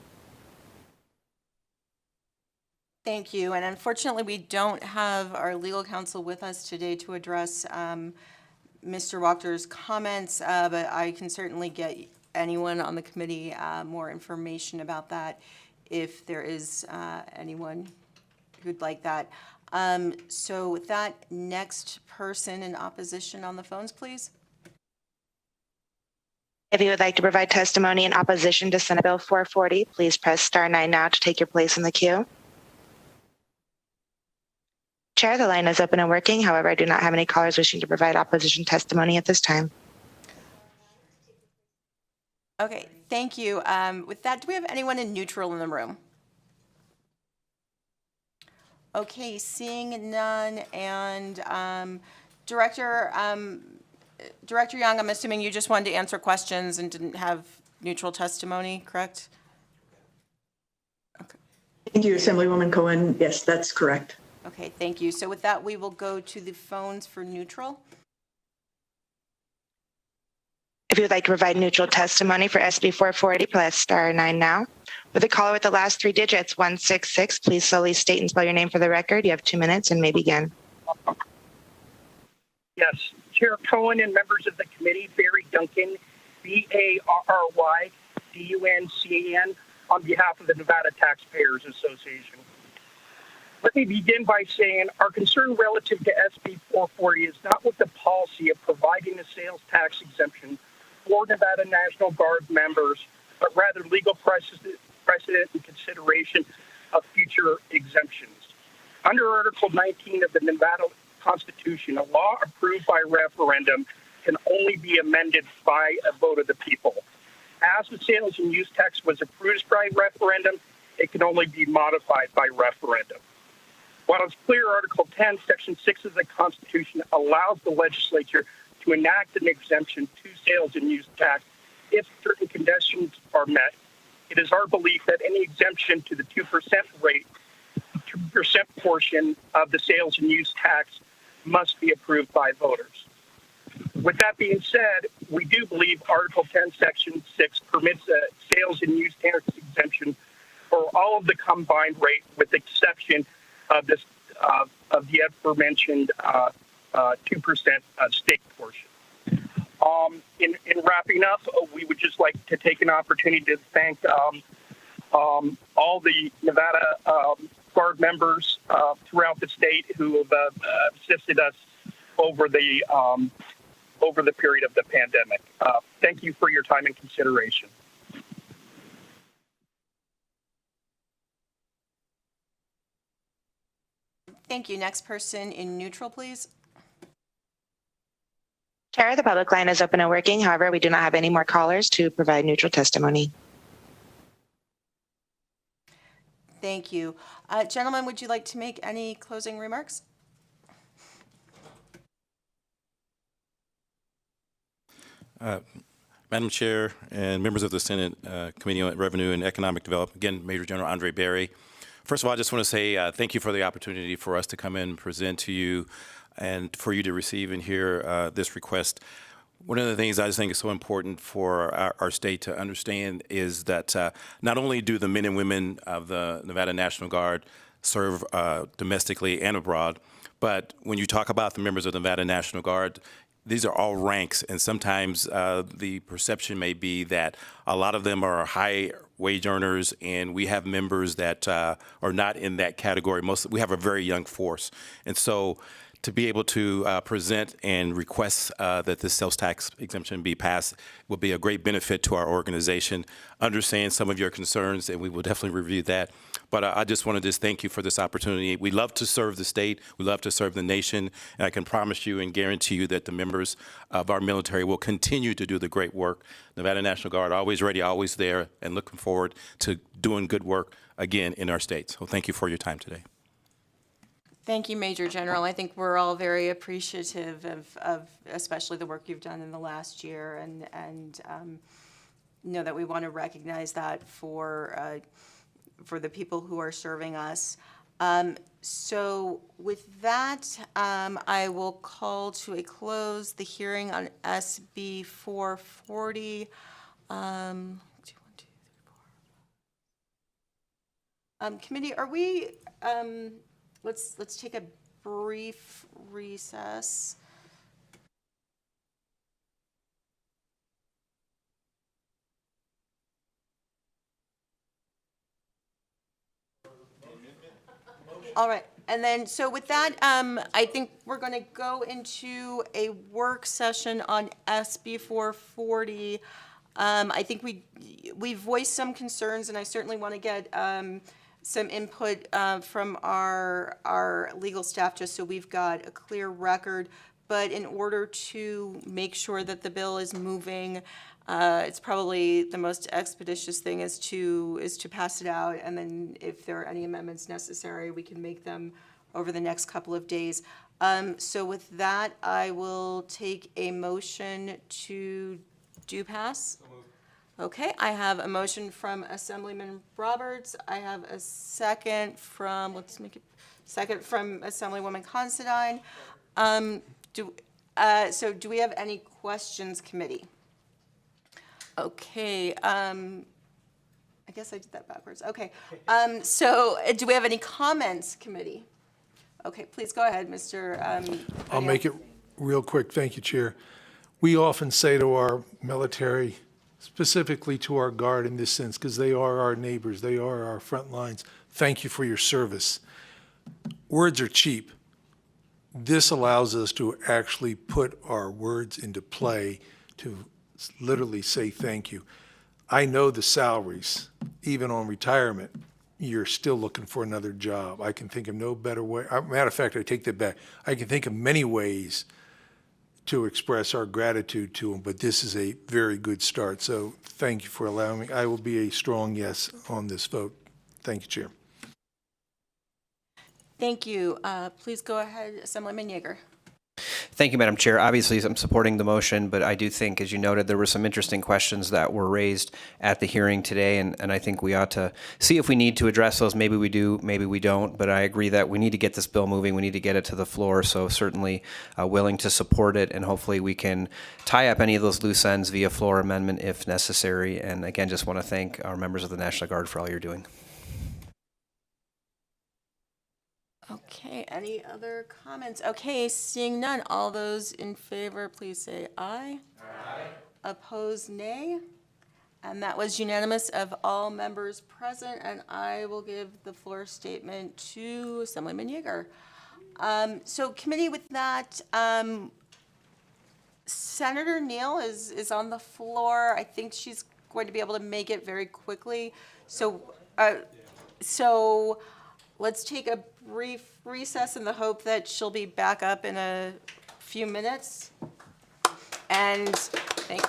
Thank you. And unfortunately, we don't have our legal counsel with us today to address Mr. Wachter's comments, but I can certainly get anyone on the committee more information about that if there is anyone who'd like that. So with that, next person in opposition on the phones, please. If you would like to provide testimony in opposition to Senate Bill 440, please press star 9 now to take your place in the queue. Chair, the line is open and working. However, I do not have any callers wishing to provide opposition testimony at this time. Okay, thank you. With that, do we have anyone in neutral in the room? Okay, seeing none. And Director Young, I'm assuming you just wanted to answer questions and didn't have neutral testimony, correct? Okay. Thank you, Assemblywoman Cohen. Yes, that's correct. Okay, thank you. So with that, we will go to the phones for neutral. If you would like to provide neutral testimony for SB 440, press star 9 now. With a caller with the last 3 digits, 166, please slowly state and spell your name for the record. You have 2 minutes and may begin. Yes, Chair Cohen and members of the committee, Barry Duncan, BARRYDUNCAN, on behalf of the Nevada Taxpayers Association. Let me begin by saying our concern relative to SB 440 is not with the policy of providing a sales tax exemption for Nevada National Guard members, but rather legal precedent and consideration of future exemptions. Under Article 19 of the Nevada Constitution, a law approved by referendum can only be amended by a vote of the people. As the sales and use tax was approved by referendum, it can only be modified by referendum. While it's clear Article 10, Section 6 of the Constitution allows the legislature to enact an exemption to sales and use tax if certain conditions are met, it is our belief that any exemption to the 2% rate 2% portion of the sales and use tax must be approved by voters. With that being said, we do believe Article 10, Section 6 permits a sales and use tax exemption for all of the combined rate, with the exception of this of the aforementioned 2% state portion. In wrapping up, we would just like to take an opportunity to thank all the Nevada Guard members throughout the state who have assisted us over the period of the pandemic. Thank you for your time and consideration. Thank you. Next person in neutral, please. Chair, the public line is open and working. However, we do not have any more callers to provide neutral testimony. Thank you. Gentlemen, would you like to make any closing remarks? Madam Chair and members of the Senate Committee on Revenue and Economic Development, again, Major General Andre Berry. First of all, I just want to say thank you for the opportunity for us to come in and present to you and for you to receive and hear this request. One of the things I just think is so important for our state to understand is that not only do the men and women of the Nevada National Guard serve domestically and abroad, but when you talk about the members of the Nevada National Guard, these are all ranks, and sometimes the perception may be that a lot of them are high wage earners, and we have members that are not in that category. We have a very young force, and so to be able to present and request that this sales tax exemption be passed will be a great benefit to our organization. Understand some of your concerns, and we will definitely review that. But I just want to just thank you for this opportunity. We love to serve the state. We love to serve the nation. And I can promise you and guarantee you that the members of our military will continue to do the great work. Nevada National Guard, always ready, always there, and looking forward to doing good work again in our state. So thank you for your time today. Thank you, Major General. I think we're all very appreciative of especially the work you've done in the last year, and know that we want to recognize that for the people who are serving us. So with that, I will call to a close the hearing on SB 440. Committee, are we? Let's take a brief recess. All right, and then, so with that, I think we're going to go into a work session on SB 440. I think we voiced some concerns, and I certainly want to get some input from our legal staff, just so we've got a clear record. But in order to make sure that the bill is moving, it's probably the most expeditious thing is to pass it out, and then if there are any amendments necessary, we can make them over the next couple of days. So with that, I will take a motion to do pass. Okay, I have a motion from Assemblyman Roberts. I have a second from, second from Assemblywoman Considine. So do we have any questions, committee? Okay, I guess I did that backwards. Okay, so do we have any comments, committee? Okay, please go ahead, Mr. I'll make it real quick. Thank you, Chair. We often say to our military, specifically to our Guard in this sense, because they are our neighbors, they are our front lines, thank you for your service. Words are cheap. This allows us to actually put our words into play to literally say thank you. I know the salaries, even on retirement, you're still looking for another job. I can think of no better way. Matter of fact, I take that back. I can think of many ways to express our gratitude to them, but this is a very good start. So thank you for allowing me. I will be a strong yes on this vote. Thank you, Chair. Thank you. Please go ahead, Assemblyman Yeager. Thank you, Madam Chair. Obviously, I'm supporting the motion, but I do think, as you noted, there were some interesting questions that were raised at the hearing today, and I think we ought to see if we need to address those. Maybe we do, maybe we don't, but I agree that we need to get this bill moving. We need to get it to the floor, so certainly willing to support it, and hopefully we can tie up any of those loose ends via floor amendment if necessary. And again, just want to thank our members of the National Guard for all you're doing. Okay, any other comments? Okay, seeing none, all those in favor, please say aye. Aye. Opposed, nay. And that was unanimous of all members present, and I will give the floor statement to Assemblyman Yeager. So committee, with that, Senator Neal is on the floor. I think she's going to be able to make it very quickly. So let's take a brief recess in the hope that she'll be back up in a few minutes. And thank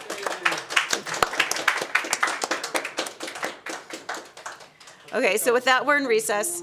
you. Okay, so with that, we're in recess.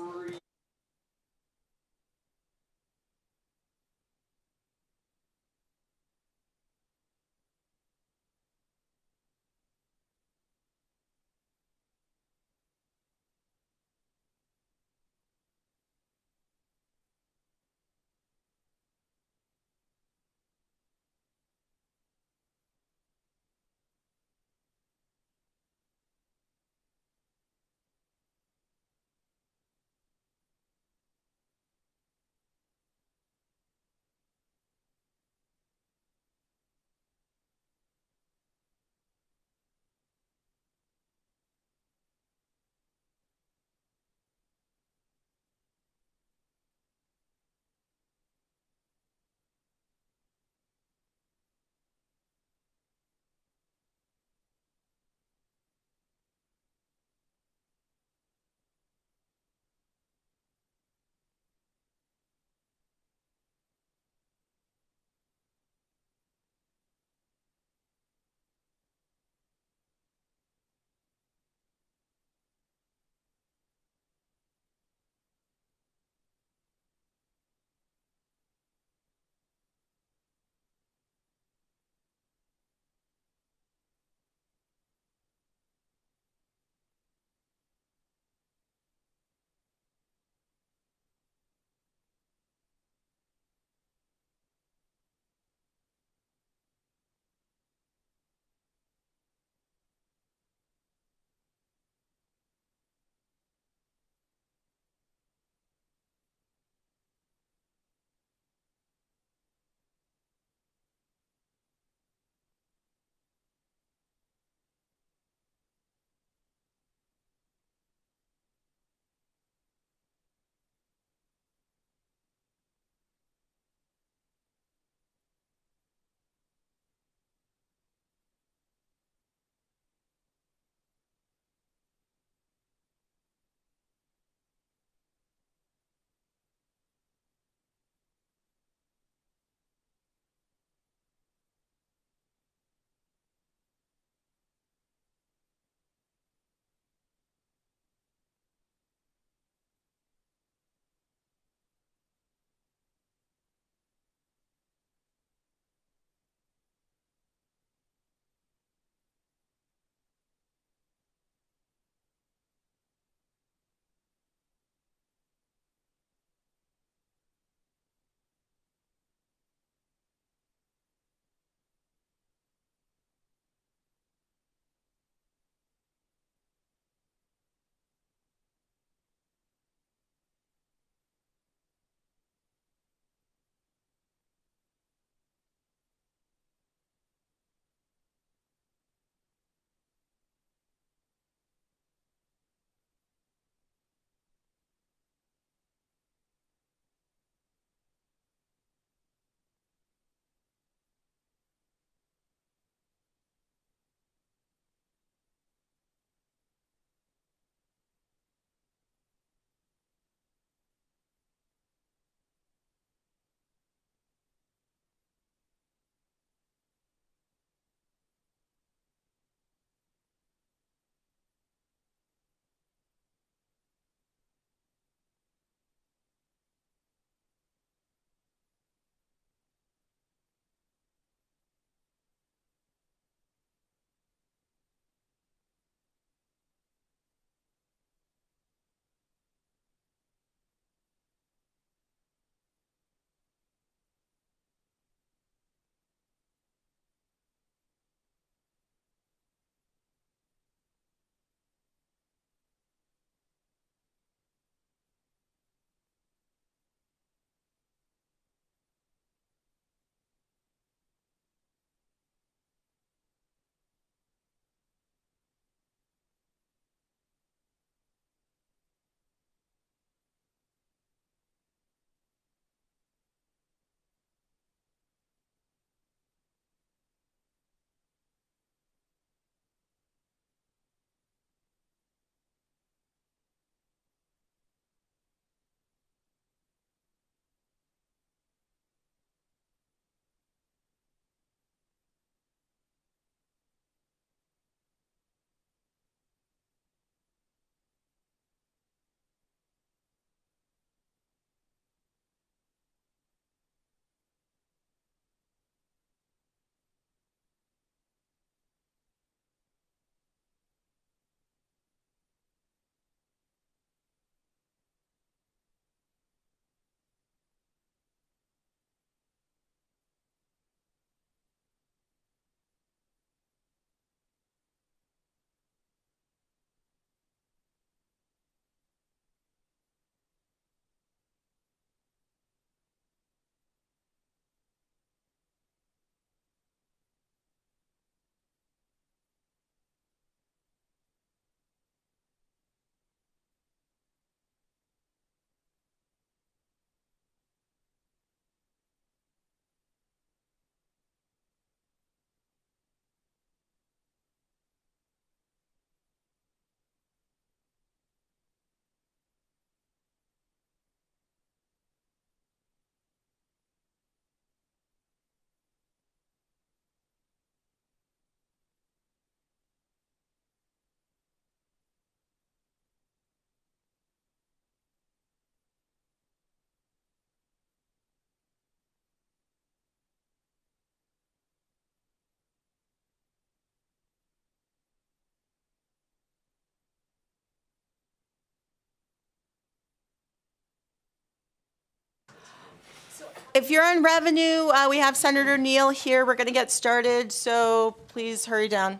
If you're on revenue, we have Senator Neal here. We're going to get started, so please hurry down.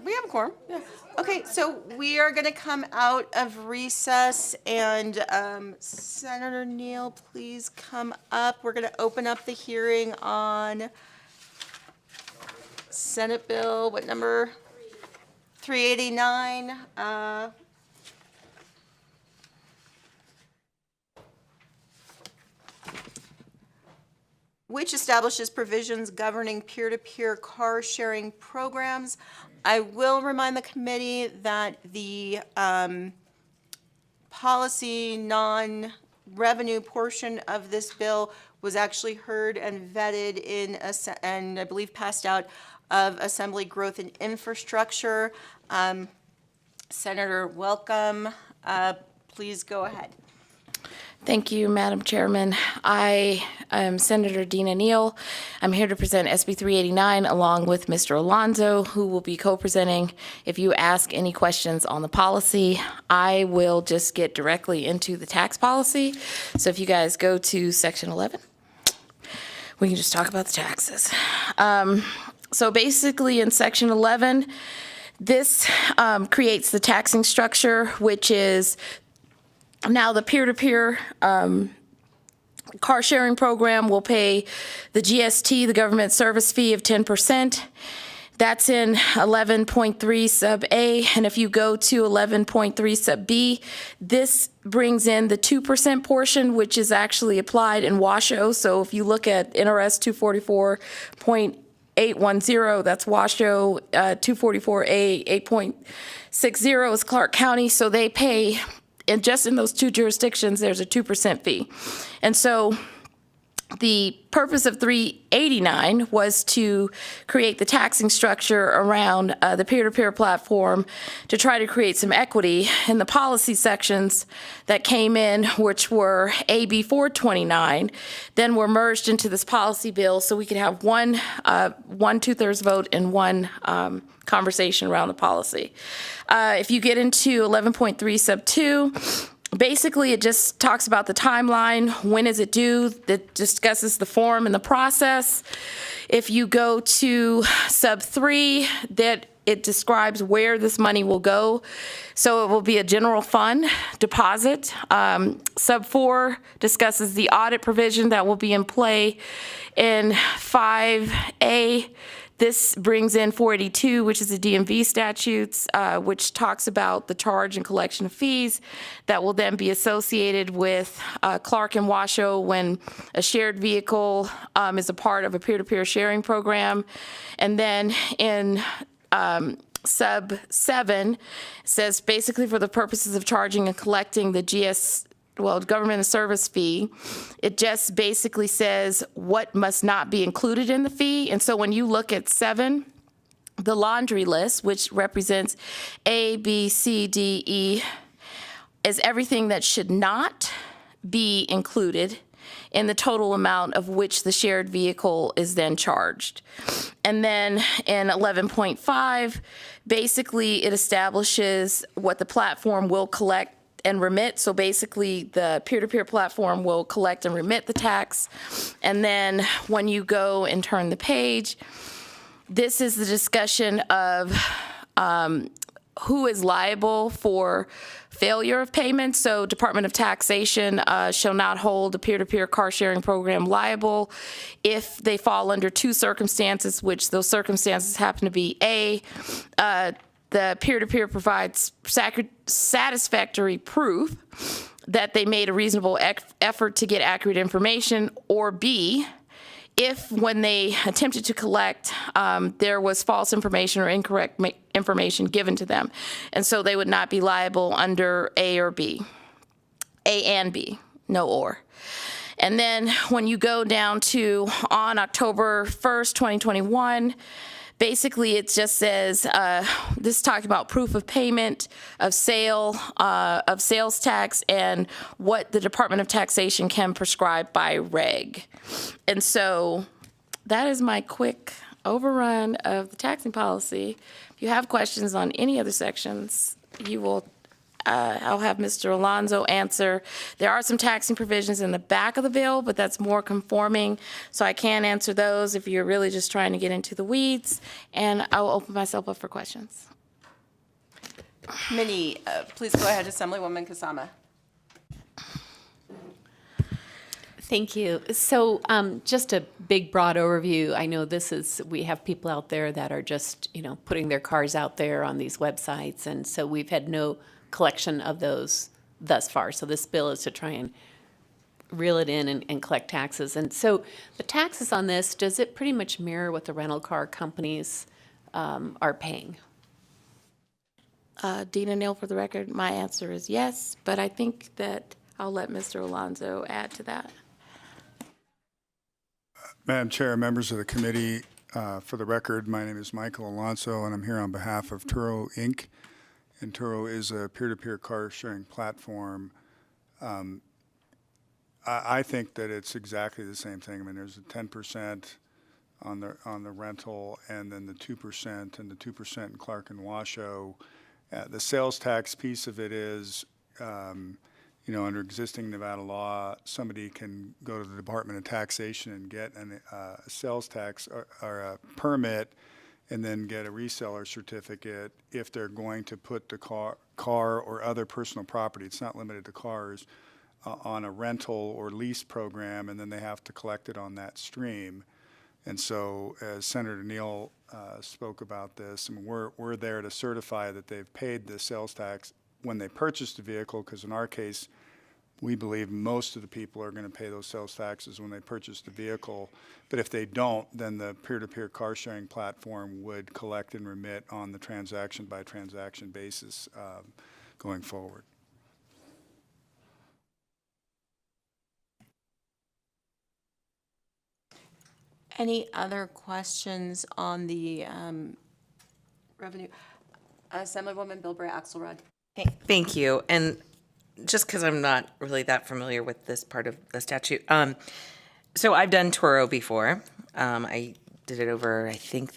We have a quorum. Yeah. Okay, so we are going to come out of recess, and Senator Neal, please come up. We're going to open up the hearing on Senate Bill, what number? 389. Which establishes provisions governing peer-to-peer car sharing programs. I will remind the committee that the policy non-revenue portion of this bill was actually heard and vetted and I believe passed out of Assembly Growth and Infrastructure. Senator, welcome. Please go ahead. Thank you, Madam Chairman. I am Senator Dina Neal. I'm here to present SB 389 along with Mr. Alonso, who will be co-presenting. If you ask any questions on the policy, I will just get directly into the tax policy. So if you guys go to section 11, we can just talk about the taxes. So basically in section 11, this creates the taxing structure, which is now the peer-to-peer car sharing program will pay the GST, the government service fee of 10%. That's in 11.3 sub A. And if you go to 11.3 sub B, this brings in the 2% portion, which is actually applied in Washoe. So if you look at NRS 244.810, that's Washoe, 244A 8.60 is Clark County. So they pay, and just in those two jurisdictions, there's a 2% fee. And so the purpose of 389 was to create the taxing structure around the peer-to-peer platform to try to create some equity in the policy sections that came in, which were AB 429, then were merged into this policy bill so we could have one 2/3 vote and one conversation around the policy. If you get into 11.3 sub 2, basically it just talks about the timeline, when is it due, that discusses the form and the process. If you go to sub 3, that it describes where this money will go. So it will be a general fund deposit. Sub 4 discusses the audit provision that will be in play in 5A. This brings in 482, which is the DMV statutes, which talks about the charge and collection of fees that will then be associated with Clark and Washoe when a shared vehicle is a part of a peer-to-peer sharing program. And then in sub 7 says basically for the purposes of charging and collecting the government service fee, it just basically says what must not be included in the fee. And so when you look at 7, the laundry list, which represents A, B, C, D, E, is everything that should not be included in the total amount of which the shared vehicle is then charged. And then in 11.5, basically it establishes what the platform will collect and remit. So basically the peer-to-peer platform will collect and remit the tax. And then when you go and turn the page, this is the discussion of who is liable for failure of payment. So Department of Taxation shall not hold a peer-to-peer car sharing program liable if they fall under 2 circumstances, which those circumstances happen to be A, the peer-to-peer provides satisfactory proof that they made a reasonable effort to get accurate information, or B, if when they attempted to collect, there was false information or incorrect information given to them. And so they would not be liable under A or B. A and B, no or. And then when you go down to on October 1st, 2021, basically, it just says, this is talking about proof of payment, of sale, of sales tax, and what the Department of Taxation can prescribe by reg. And so that is my quick overrun of the taxing policy. If you have questions on any other sections, you will I'll have Mr. Alonso answer. There are some taxing provisions in the back of the bill, but that's more conforming, so I can answer those if you're really just trying to get into the weeds, and I will open myself up for questions. Committee, please go ahead, Assemblywoman Kasama. Thank you. So just a big, broad overview. I know we have people out there that are just, putting their cars out there on these websites, and so we've had no collection of those thus far. So this bill is to try and reel it in and collect taxes. And so the taxes on this, does it pretty much mirror what the rental car companies are paying? Dina Neal, for the record, my answer is yes, but I think that I'll let Mr. Alonso add to that. Madam Chair, members of the committee, for the record, my name is Michael Alonso, and I'm here on behalf of Turo, Inc. And Turo is a peer-to-peer car sharing platform I think that it's exactly the same thing. I mean, there's a 10% on the rental, and then the 2% and the 2% in Clark and Washoe. The sales tax piece of it is, under existing Nevada law, somebody can go to the Department of Taxation and get a sales tax or a permit, and then get a reseller certificate if they're going to put the car or other personal property, it's not limited to cars, on a rental or lease program, and then they have to collect it on that stream. And so, as Senator Neal spoke about this, I mean, we're there to certify that they've paid the sales tax when they purchased the vehicle, because in our case, we believe most of the people are going to pay those sales taxes when they purchase the vehicle. But if they don't, then the peer-to-peer car sharing platform would collect and remit on the transaction-by-transaction basis going forward. Any other questions on the revenue? Assemblywoman Bilbray Axelrod. Thank you. And just because I'm not really that familiar with this part of the statute, so I've done Turo before. I did it over, I think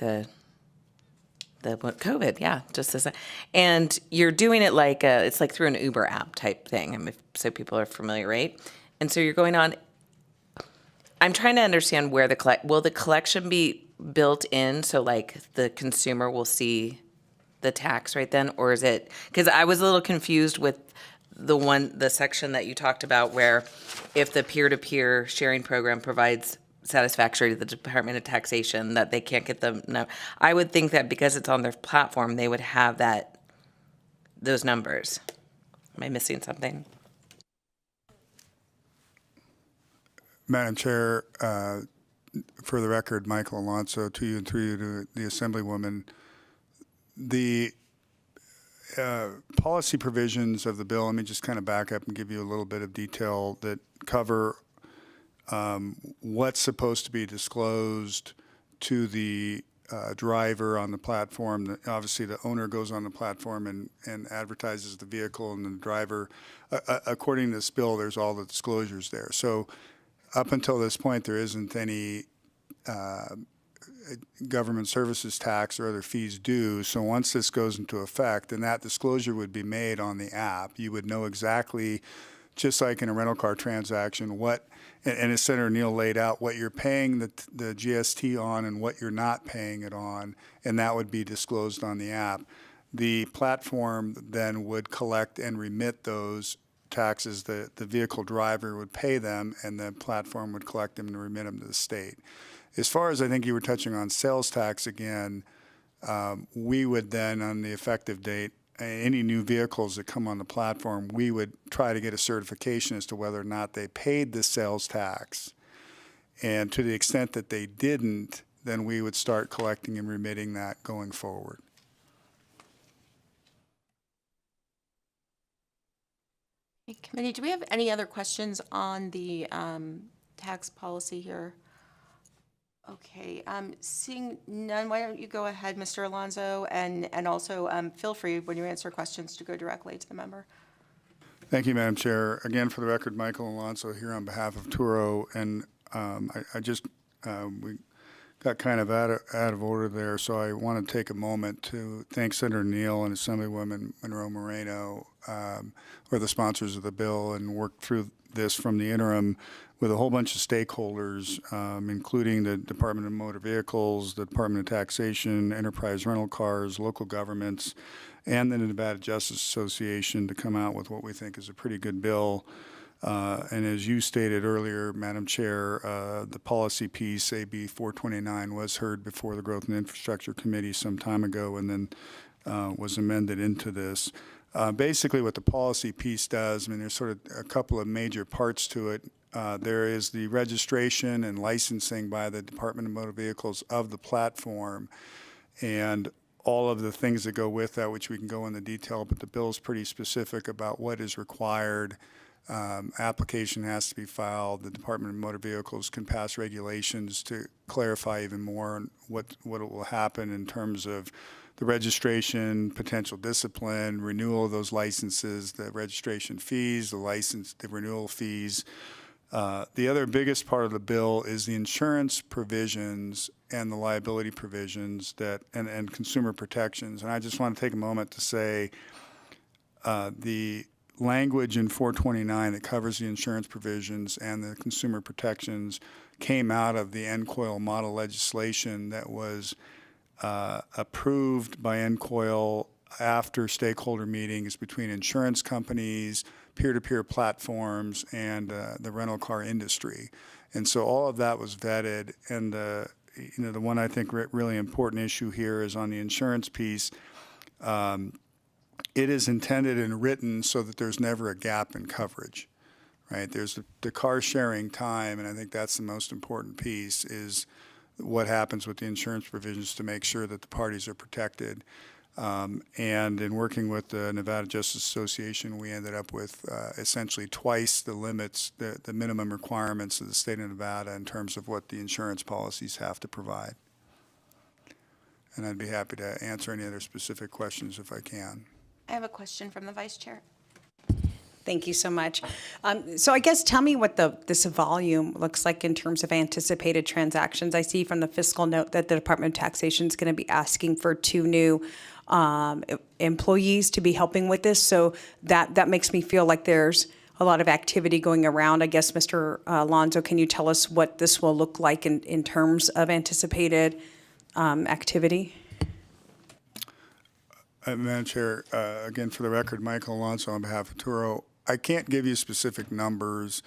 COVID, yeah, just as and you're doing it like it's like through an Uber app type thing. I mean, so people are familiar, right? And so you're going on. I'm trying to understand where will the collection be built in, so like the consumer will see the tax right then, or is it, because I was a little confused with the section that you talked about where if the peer-to-peer sharing program provides satisfactory to the Department of Taxation that they can't get them. No, I would think that because it's on their platform, they would have those numbers. Am I missing something? Madam Chair, for the record, Michael Alonso, to you and through you to the Assemblywoman, the policy provisions of the bill, let me just kind of back up and give you a little bit of detail that cover what's supposed to be disclosed to the driver on the platform. Obviously, the owner goes on the platform and advertises the vehicle, and the driver, according to this bill, there's all the disclosures there. So up until this point, there isn't any government services tax or other fees due. So once this goes into effect, then that disclosure would be made on the app. You would know exactly, just like in a rental car transaction, and as Senator Neal laid out, what you're paying the GST on and what you're not paying it on, and that would be disclosed on the app. The platform then would collect and remit those taxes. The vehicle driver would pay them, and the platform would collect them and remit them to the state. As far as I think you were touching on sales tax again, we would then, on the effective date, any new vehicles that come on the platform, we would try to get a certification as to whether or not they paid the sales tax. And to the extent that they didn't, then we would start collecting and remitting that going forward. Hey, committee, do we have any other questions on the tax policy here? Okay, seeing none, why don't you go ahead, Mr. Alonso, and also feel free when you answer questions to go directly to the member. Thank you, Madam Chair. Again, for the record, Michael Alonso here on behalf of Turo, and we got kind of out of order there, so I want to take a moment to thank Senator Neal and Assemblywoman Monroe Moreno, who are the sponsors of the bill, and worked through this from the interim with a whole bunch of stakeholders, including the Department of Motor Vehicles, the Department of Taxation, Enterprise Rental Cars, local governments, and the Nevada Justice Association to come out with what we think is a pretty good bill. And as you stated earlier, Madam Chair, the policy piece, AB 429, was heard before the Growth and Infrastructure Committee some time ago and then was amended into this. Basically, what the policy piece does, I mean, there's sort of a couple of major parts to it. There is the registration and licensing by the Department of Motor Vehicles of the platform and all of the things that go with that, which we can go into detail, but the bill is pretty specific about what is required. Application has to be filed. The Department of Motor Vehicles can pass regulations to clarify even more on what will happen in terms of the registration, potential discipline, renewal of those licenses, the registration fees, the renewal fees. The other biggest part of the bill is the insurance provisions and the liability provisions and consumer protections. And I just want to take a moment to say the language in 429 that covers the insurance provisions and the consumer protections came out of the NCOIL model legislation that was approved by NCOIL after stakeholder meetings between insurance companies, peer-to-peer platforms, and the rental car industry. And so all of that was vetted. And the one I think really important issue here is on the insurance piece. It is intended and written so that there's never a gap in coverage, right? There's the car sharing time, and I think that's the most important piece, is what happens with the insurance provisions to make sure that the parties are protected. And in working with the Nevada Justice Association, we ended up with essentially twice the limits, the minimum requirements of the state of Nevada in terms of what the insurance policies have to provide. And I'd be happy to answer any other specific questions if I can. I have a question from the Vice Chair. Thank you so much. So I guess tell me what this volume looks like in terms of anticipated transactions. I see from the fiscal note that the Department of Taxation is going to be asking for 2 new employees to be helping with this. So that makes me feel like there's a lot of activity going around. I guess, Mr. Alonso, can you tell us what this will look like in terms of anticipated activity? Madam Chair, again, for the record, Michael Alonso on behalf of Turo. I can't give you specific numbers.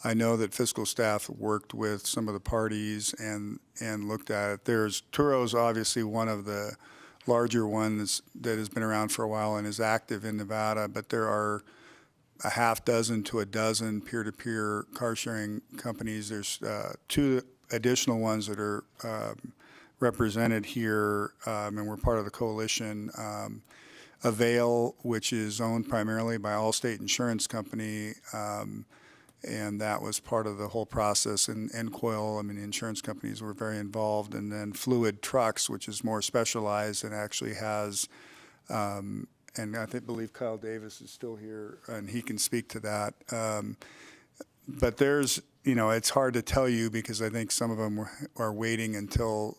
I know that fiscal staff worked with some of the parties and looked at it. Turo's obviously one of the larger ones that has been around for a while and is active in Nevada, but there are a half dozen to a dozen peer-to-peer car sharing companies. There's 2 additional ones that are represented here, and we're part of the coalition. Avail, which is owned primarily by Allstate Insurance Company, and that was part of the whole process. And NCOIL, I mean, the insurance companies were very involved. And then Fluid Trucks, which is more specialized and actually has, and I believe Kyle Davis is still here, and he can speak to that. But there's, it's hard to tell you because I think some of them are waiting until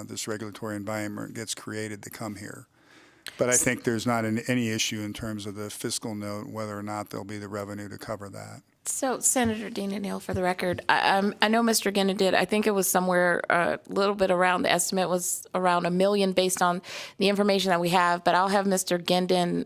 this regulatory environment gets created to come here. But I think there's not any issue in terms of the fiscal note, whether or not there'll be the revenue to cover that. So, Senator Dina Neal, for the record, I know Mr. Ginna did. I think it was somewhere a little bit around, the estimate was around $1 million based on the information that we have. But I'll have Mr. Gendon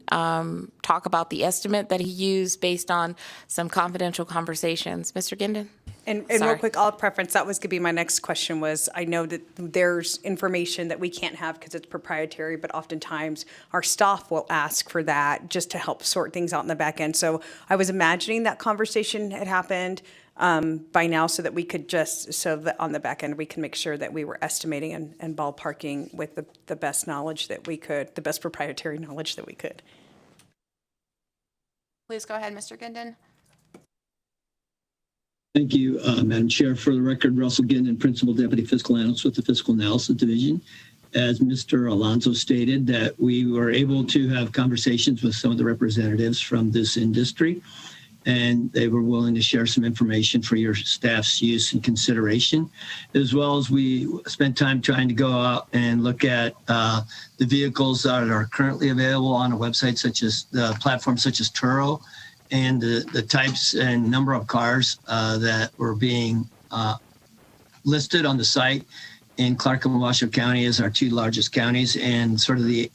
talk about the estimate that he used based on some confidential conversations. Mr. Gendon? And real quick, I'll preference, that was going to be my next question was, I know that there's information that we can't have because it's proprietary, but oftentimes our staff will ask for that just to help sort things out in the back end. So I was imagining that conversation had happened by now so that we could so that on the back end, we can make sure that we were estimating and ballparking with the best knowledge that we could, the best proprietary knowledge that we could. Please go ahead, Mr. Gendon. Thank you, Madam Chair. For the record, Russell Gendon, Principal Deputy Fiscal Analyst with the Fiscal Analysis Division. As Mr. Alonso stated, that we were able to have conversations with some of the representatives from this industry, and they were willing to share some information for your staff's use and consideration, as well as we spent time trying to go out and look at the vehicles that are currently available on a website such as the platforms such as Turo, and the types and number of cars that were being listed on the site in Clark and Washoe County as our 2 largest counties, and sort of the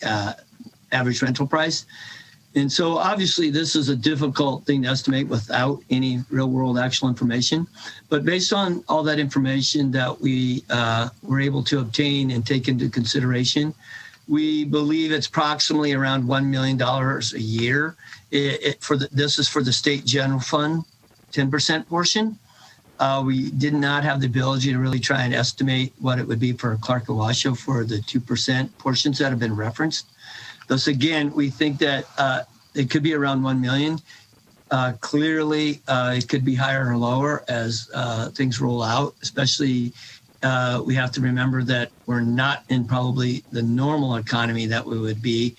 average rental price. And so obviously this is a difficult thing to estimate without any real world actual information. But based on all that information that we were able to obtain and take into consideration, we believe it's approximately around $1 million a year. This is for the state general fund, 10% portion. We did not have the ability to really try and estimate what it would be for Clark and Washoe for the 2% portions that have been referenced. Thus, again, we think that it could be around $1 million. Clearly, it could be higher or lower as things roll out, especially we have to remember that we're not in probably the normal economy that we would be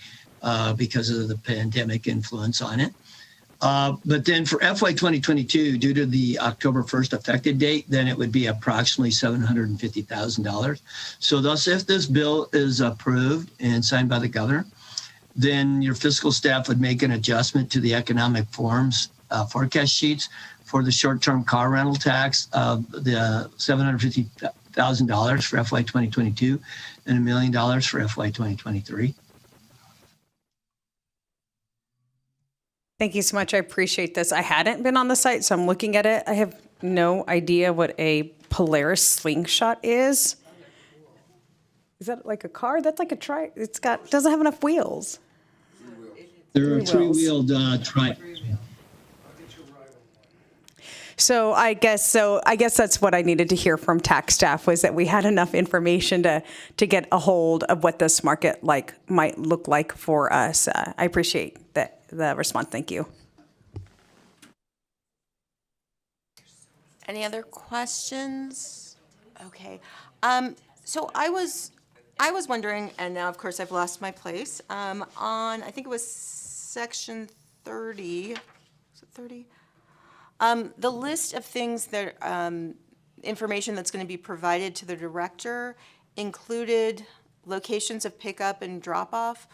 because of the pandemic influence on it. But then for FY 2022, due to the October 1st effective date, then it would be approximately $750,000. So thus, if this bill is approved and signed by the governor, then your fiscal staff would make an adjustment to the economic forms forecast sheets for the short-term car rental tax of the $750,000 for FY 2022 and $1 million for FY 2023. Thank you so much. I appreciate this. I hadn't been on the site, so I'm looking at it. I have no idea what a Polaris slingshot is. Is that like a car? That's like a doesn't have enough wheels. There are three-wheeled trike. So I guess that's what I needed to hear from tax staff, was that we had enough information to get a hold of what this market might look like for us. I appreciate the response. Thank you. Any other questions? Okay. So I was wondering, and now of course I've lost my place, on, I think it was section 30, was it 30? The list of things that, information that's going to be provided to the director included locations of pickup and drop-off.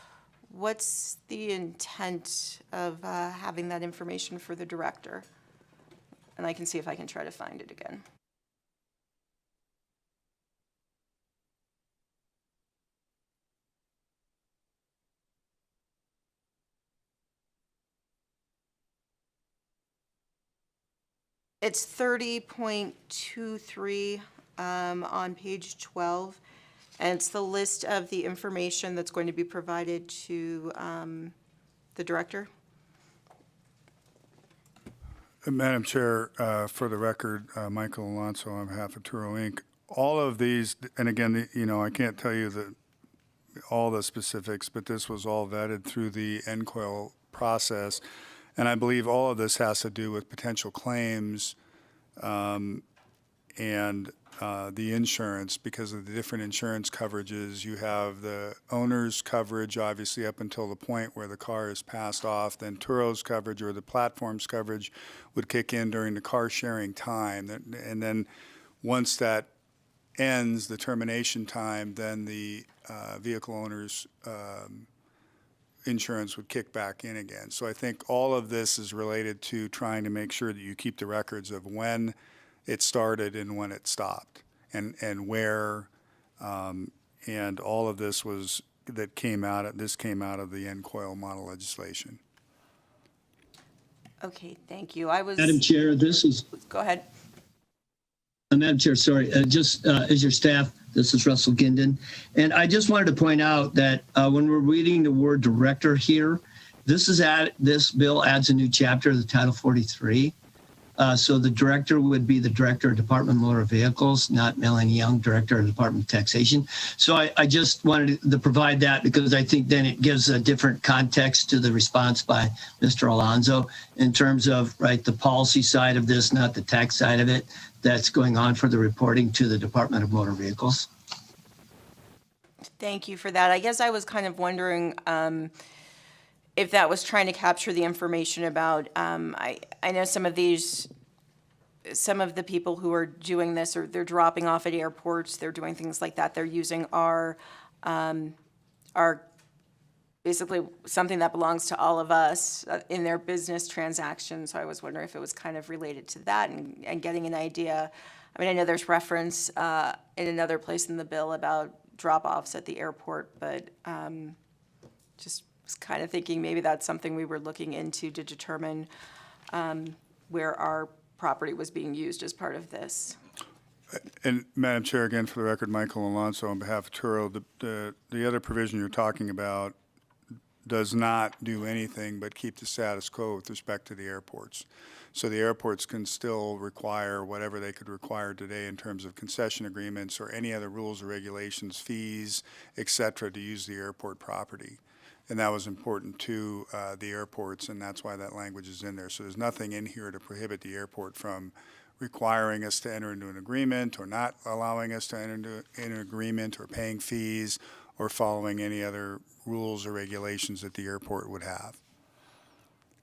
What's the intent of having that information for the director? And I can see if I can try to find it again. It's 30.23 on page 12, and it's the list of the information that's going to be provided to the director. Madam Chair, for the record, Michael Alonso on behalf of Turo Inc. All of these, and again, I can't tell you all the specifics, but this was all vetted through the NCOIL process. And I believe all of this has to do with potential claims and the insurance, because of the different insurance coverages. You have the owner's coverage, obviously, up until the point where the car is passed off. Then Turo's coverage, or the platform's coverage, would kick in during the car sharing time. And then once that ends, the termination time, then the vehicle owner's insurance would kick back in again. So I think all of this is related to trying to make sure that you keep the records of when it started and when it stopped, and where, and all of this came out of the NCOIL model legislation. Okay, thank you. I was. Madam Chair, Go ahead. Madam Chair, sorry, just as your staff, this is Russell Ginden. And I just wanted to point out that when we're reading the word director here, this bill adds a new chapter to the Title 43. So the director would be the Director of Department of Motor Vehicles, not Melanie Young, Director of Department of Taxation. So I just wanted to provide that, because I think then it gives a different context to the response by Mr. Alonso in terms of, the policy side of this, not the tax side of it, that's going on for the reporting to the Department of Motor Vehicles. Thank you for that. I guess I was kind of wondering if that was trying to capture the information about, I know some of the people who are doing this, or they're dropping off at airports, they're doing things like that. They're using our basically something that belongs to all of us in their business transactions. So I was wondering if it was kind of related to that, and getting an idea. I mean, I know there's reference in another place in the bill about drop-offs at the airport, but just was kind of thinking maybe that's something we were looking into to determine where our property was being used as part of this. And Madam Chair, again, for the record, Michael Alonso on behalf of Turo, the other provision you're talking about does not do anything but keep the status quo with respect to the airports. So the airports can still require whatever they could require today in terms of concession agreements or any other rules or regulations, fees, et cetera, to use the airport property. And that was important to the airports, and that's why that language is in there. So there's nothing in here to prohibit the airport from requiring us to enter into an agreement, or not allowing us to enter into an agreement, or paying fees, or following any other rules or regulations that the airport would have.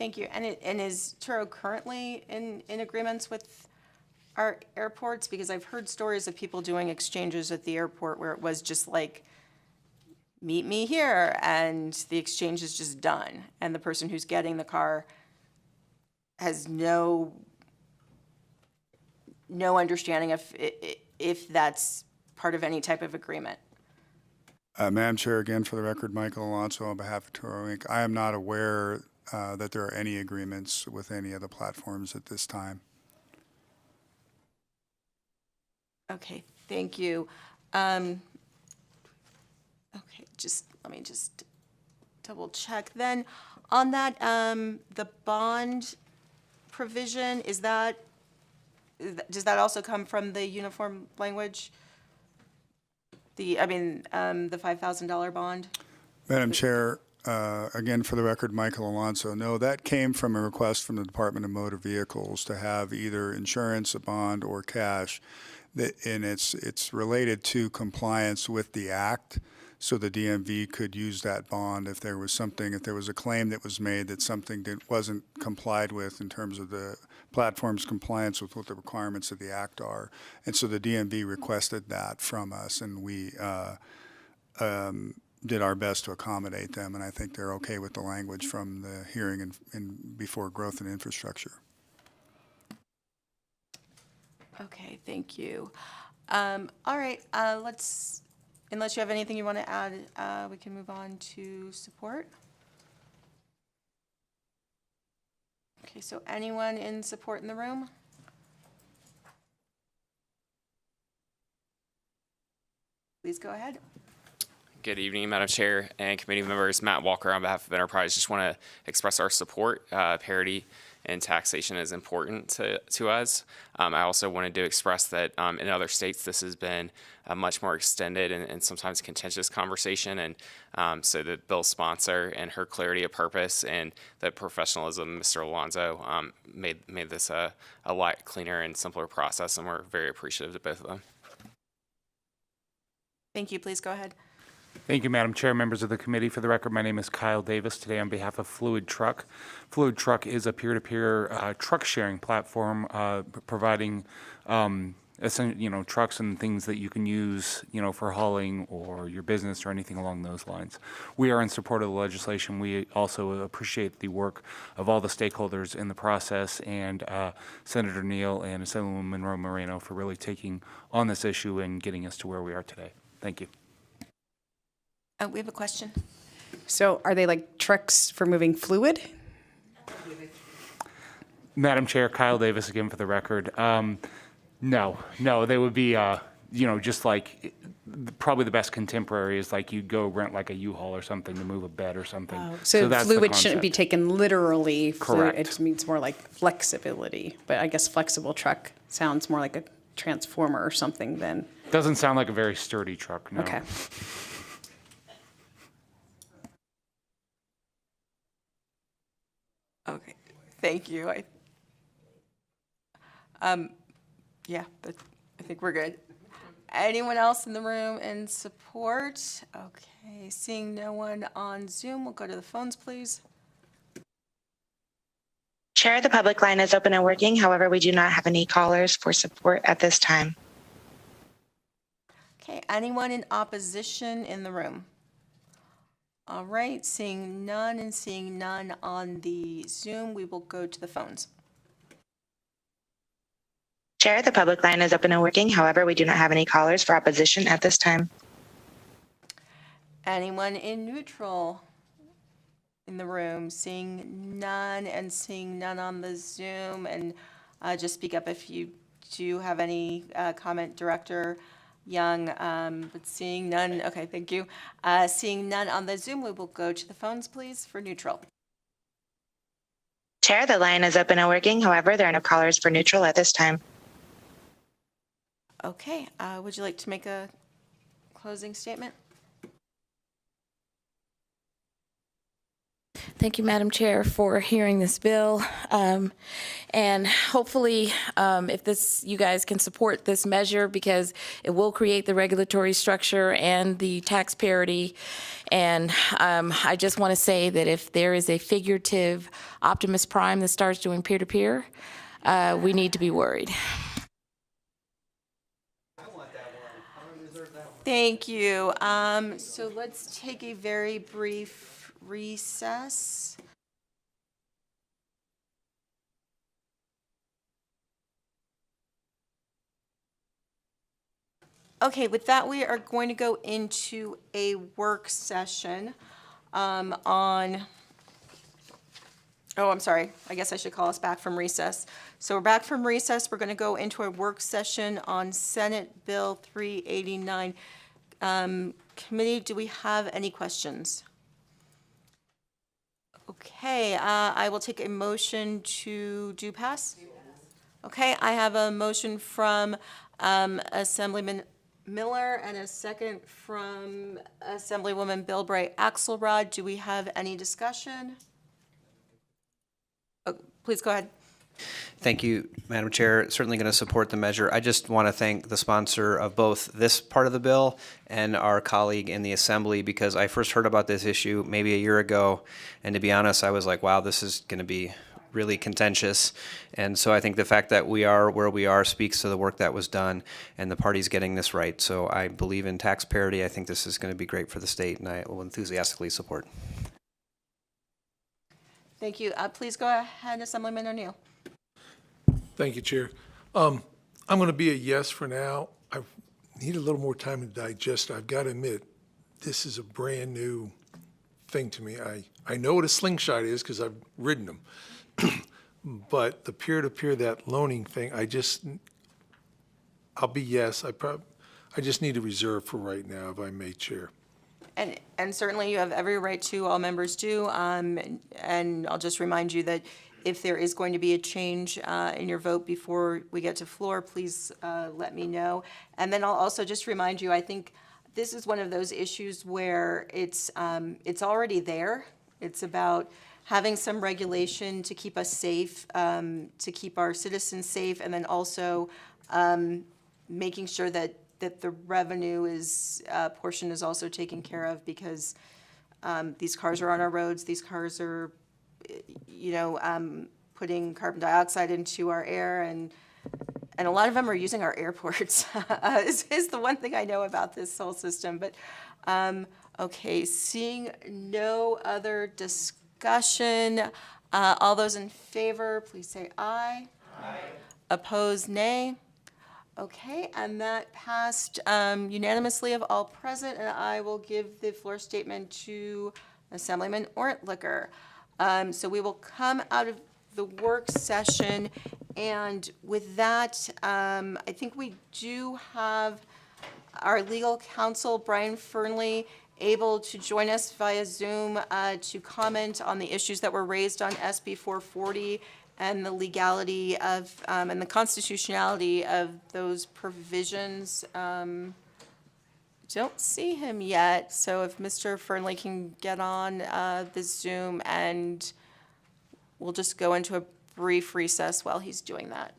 Thank you. And is Turo currently in agreements with our airports? Because I've heard stories of people doing exchanges at the airport where it was just like, meet me here, and the exchange is just done, and the person who's getting the car has no understanding if that's part of any type of agreement. Madam Chair, again, for the record, Michael Alonso on behalf of Turo Inc. I am not aware that there are any agreements with any of the platforms at this time. Okay, thank you. Okay, let me just double check. Then on that, the bond provision, does that also come from the uniform language? The $5,000 bond? Madam Chair, again, for the record, Michael Alonso. No, that came from a request from the Department of Motor Vehicles to have either insurance, a bond, or cash. And it's related to compliance with the Act. So the DMV could use that bond if there was a claim that was made that something that wasn't complied with in terms of the platform's compliance with what the requirements of the Act are. And so the DMV requested that from us, and we did our best to accommodate them, and I think they're okay with the language from the hearing and before Growth and Infrastructure. Okay, thank you. All right, unless you have anything you want to add, we can move on to support. Okay, so anyone in support in the room? Please go ahead. Good evening, Madam Chair and committee members. Matt Walker on behalf of Enterprise. Just want to express our support. Parity in taxation is important to us. I also wanted to express that in other states this has been a much more extended and sometimes contentious conversation. And so the bill sponsor and her clarity of purpose and the professionalism of Mr. Alonso made this a lot cleaner and simpler process, and we're very appreciative of both of them. Thank you. Please go ahead. Thank you, Madam Chair, members of the committee. For the record, my name is Kyle Davis, today on behalf of Fluid Truck. Fluid Truck is a peer-to-peer truck sharing platform providing trucks and things that you can use, for hauling or your business or anything along those lines. We are in support of the legislation. We also appreciate the work of all the stakeholders in the process, and Senator Neal and Assemblywoman Monroe Moreno for really taking on this issue and getting us to where we are today. Thank you. We have a question. So are they like trucks for moving fluid? Madam Chair, Kyle Davis again for the record. No, they would be, just like, probably the best contemporary is like you go rent like a U-Haul or something to move a bed or something. So that's the fluid shouldn't be concept. taken literally. Correct. It means more like flexibility, but I guess flexible truck sounds more like a transformer or something than. Doesn't sound like a very sturdy truck, no. Okay. Okay, thank you. Yeah, I think we're good. Anyone else in the room in support? Okay, seeing no one on Zoom, we'll go to the phones, please. Chair, the public line is open and working. However, we do not have any callers for support at this time. Okay, anyone in opposition in the room? All right, seeing none and seeing none on the Zoom, we will go to the phones. Chair, the public line is open and working. However, we do not have any callers for opposition at this time. Anyone in neutral in the room? Seeing none and seeing none on the Zoom. And just speak up if you do have any comment, Director Young. But seeing none, okay, thank you. Seeing none on the Zoom, we will go to the phones, please, for neutral. Chair, the line is open and working. However, there are no callers for neutral at this time. Okay, would you like to make a closing statement? Thank you, Madam Chair, for hearing this bill. And hopefully, if you guys can support this measure, because it will create the regulatory structure and the tax parity. And I just want to say that if there is a figurative Optimus Prime that starts doing peer-to-peer, we need to be worried. Thank you. So let's take a very brief recess. Okay, with that, we are going to go into a work session on, oh, I'm sorry. I guess I should call us back from recess. So we're back from recess. We're going to go into a work session on Senate Bill 389. Committee, do we have any questions? Okay, I will take a motion to do pass. Okay, I have a motion from Assemblyman Miller and a second from Assemblywoman Bilbray Axelrod. Do we have any discussion? Oh, please go ahead. Thank you, Madam Chair. Certainly going to support the measure. I just want to thank the sponsor of both this part of the bill and our colleague in the Assembly, because I first heard about this issue maybe a year ago, and to be honest, I was like, wow, this is going to be really contentious. And so I think the fact that we are where we are speaks to the work that was done and the party's getting this right. So I believe in tax parity. I think this is going to be great for the state, and I will enthusiastically support. Thank you. Please go ahead, Assemblyman O'Neill. Thank you, Chair. I'm going to be a yes for now. I need a little more time to digest. I've got to admit, this is a brand new thing to me. I know what a slingshot is because I've ridden them. But the peer-to-peer, that loaning thing, I'll be yes. I just need a reserve for right now, if I may, Chair. And certainly you have every right to, all members do. And I'll just remind you that if there is going to be a change in your vote before we get to floor, please let me know. And then I'll also just remind you, I think this is one of those issues where it's already there. It's about having some regulation to keep us safe, to keep our citizens safe, and then also making sure that the revenue portion is also taken care of, because these cars are on our roads. These cars are, putting carbon dioxide into our air, and a lot of them are using our airports. is the one thing I know about this whole system. But okay, seeing no other discussion, all those in favor, please say aye. Aye. Opposed, nay. Okay, and that passed unanimously of all present, and I will give the floor statement to Assemblyman Ortlicker. So we will come out of the work session, and with that, I think we do have our legal counsel, Brian Fernley, able to join us via Zoom to comment on the issues that were raised on SB 440 and the legality of and the constitutionality of those provisions. Don't see him yet, so if Mr. Fernley can get on the Zoom, and we'll just go into a brief recess while he's doing that.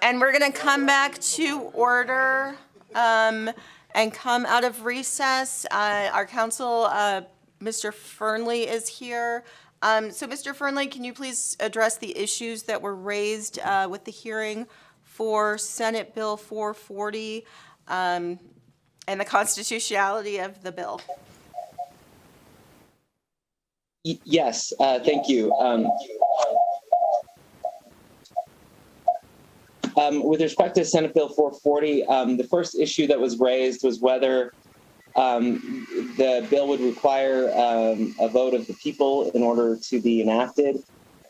And we're going to come back to order and come out of recess. Our counsel, Mr. Fernley, is here. So, Mr. Fernley, can you please address the issues that were raised with the hearing for Senate Bill 440 and the constitutionality of the bill? Yes, thank you. With respect to Senate Bill 440, the first issue that was raised was whether the bill would require a vote of the people in order to be enacted.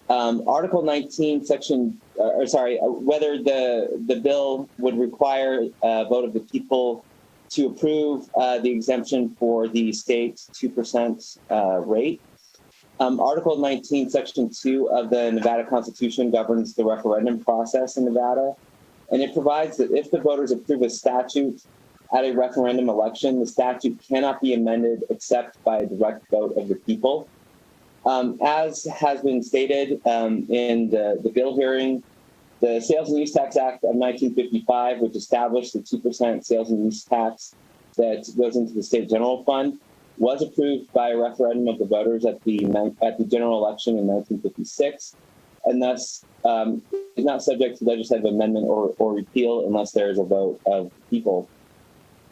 Article 19, whether the bill would require a vote of the people to approve the exemption for the state 2% rate. Article 19, Section 2 of the Nevada Constitution governs the referendum process in Nevada, and it provides that if the voters approve a statute at a referendum election, the statute cannot be amended except by a direct vote of the people. As has been stated in the bill hearing, the Sales and Use Tax Act of 1955, which established the 2% sales and use tax that goes into the state general fund, was approved by a referendum of the voters at the general election in 1956, and thus is not subject to legislative amendment or repeal unless there is a vote of the people.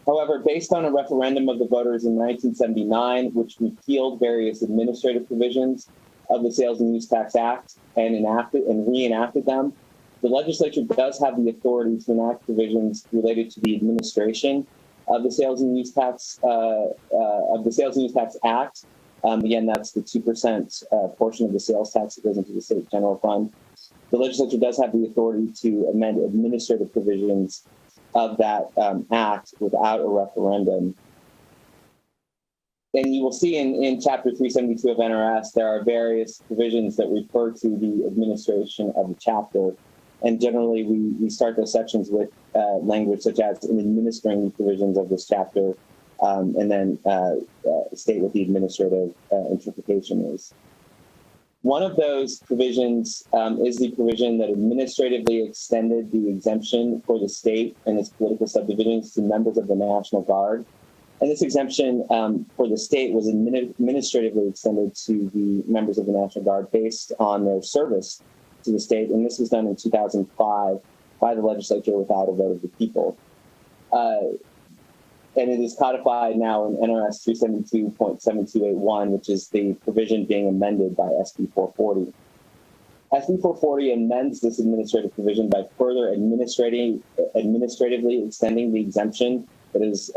However, based on a referendum of the voters in 1979, which repealed various administrative provisions of the Sales and Use Tax Act and reenacted them, the legislature does have the authority to enact provisions related to the administration of the Sales and Use Tax Act. Again, that's the 2% portion of the sales tax that goes into the state general fund. The legislature does have the authority to amend administrative provisions of that act without a referendum. And you will see in Chapter 372 of NRS, there are various provisions that refer to the administration of the chapter. And generally, we start those sections with language such as in administering the provisions of this chapter, and then state what the administrative interpretation is. One of those provisions is the provision that administratively extended the exemption for the state and its political subdivisions to members of the National Guard. And this exemption for the state was administratively extended to the members of the National Guard based on their service to the state, and this was done in 2005 by the legislature without a vote of the people. And it is codified now in NRS 372.7281, which is the provision being amended by SB 440. SB 440 amends this administrative provision by further administratively extending the exemption that is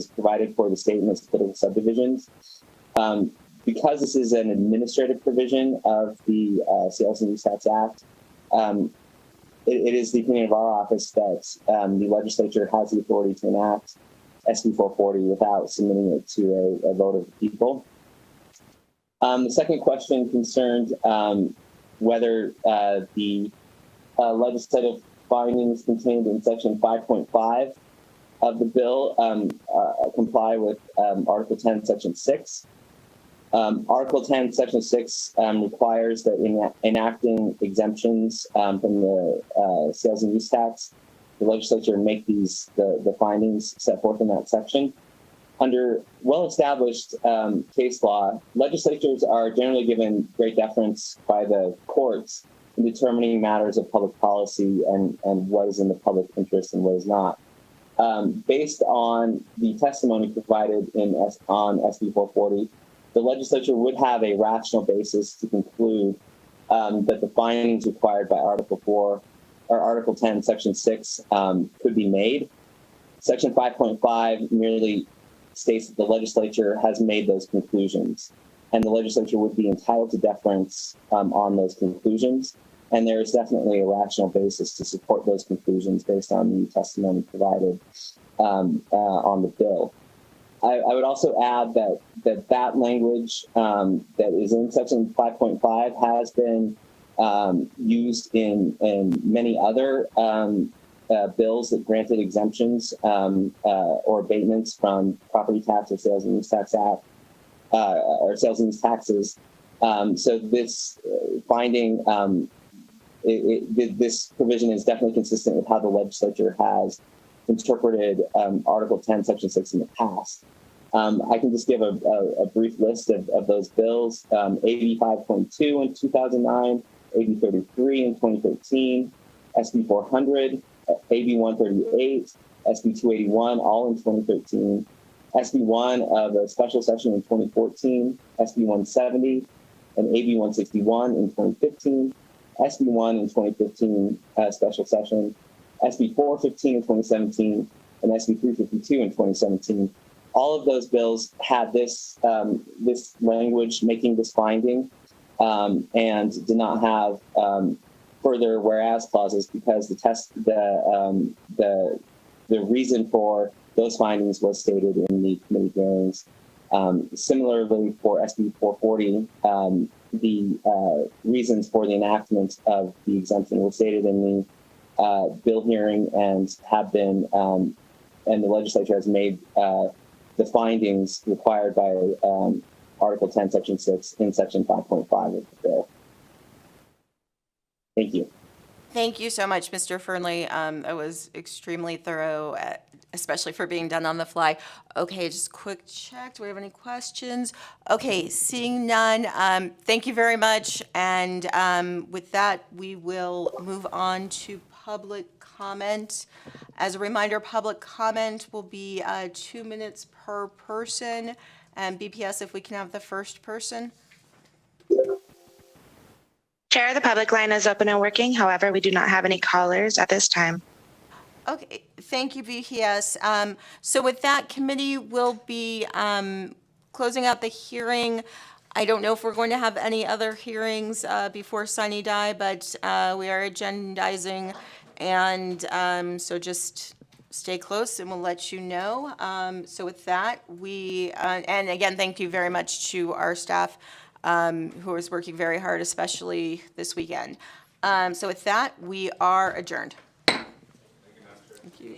provided for the state and its political subdivisions. Because this is an administrative provision of the Sales and Use Tax Act, it is the opinion of our office that the legislature has the authority to enact SB 440 without submitting it to a vote of the people. The second question concerned whether the legislative findings contained in Section 5.5 of the bill comply with Article 10, Section 6. Article 10, Section 6 requires that in enacting exemptions from the sales and use tax, the legislature make the findings set forth in that section. Under well-established case law, legislatures are generally given great deference by the courts in determining matters of public policy and what is in the public interest and what is not. Based on the testimony provided on SB 440, the legislature would have a rational basis to conclude that the findings required by Article 4 or Article 10, Section 6 could be made. Section 5.5 merely states that the legislature has made those conclusions, and the legislature would be entitled to deference on those conclusions. And there is definitely a rational basis to support those conclusions based on the testimony provided on the bill. I would also add that language that is in Section 5.5 has been used in many other bills that granted exemptions or abatements from property tax or Sales and Use Tax Act or sales and use taxes. So this finding this provision is definitely consistent with how the legislature has interpreted Article 10, Section 6 in the past. I can just give a brief list of those bills. AB 5.2 in 2009, AB 33 in 2013, SB 400, AB 138, SB 281, all in 2013, SB 1 of a special session in 2014, SB 170, and AB 161 in 2015, SB 1 in 2015 special session, SB 415 in 2017, and SB 352 in 2017. All of those bills had this this language making this finding, and did not have further whereas clauses because the reason for those findings was stated in the committee hearings. Similarly, for SB 440, the reasons for the enactment of the exemption were stated in the bill hearing and have been, and the legislature has made the findings required by Article 10, Section 6 in Section 5.5 of the bill. Thank you. Thank you so much, Mr. Fernley. It was extremely thorough, especially for being done on the fly. Okay, just quick check. Do we have any questions? Okay, seeing none, thank you very much. And with that, we will move on to public comment. As a reminder, public comment will be 2 minutes per person. And BPS, if we can have the first person. Chair, the public line is open and working. However, we do not have any callers at this time. Okay, thank you, BPS. So with that, committee will be closing out the hearing. I don't know if we're going to have any other hearings before sine die, but we are agendizing, and so just stay close and we'll let you know. So with that, we, and again, thank you very much to our staff who is working very hard, especially this weekend. So with that, we are adjourned. Thank you.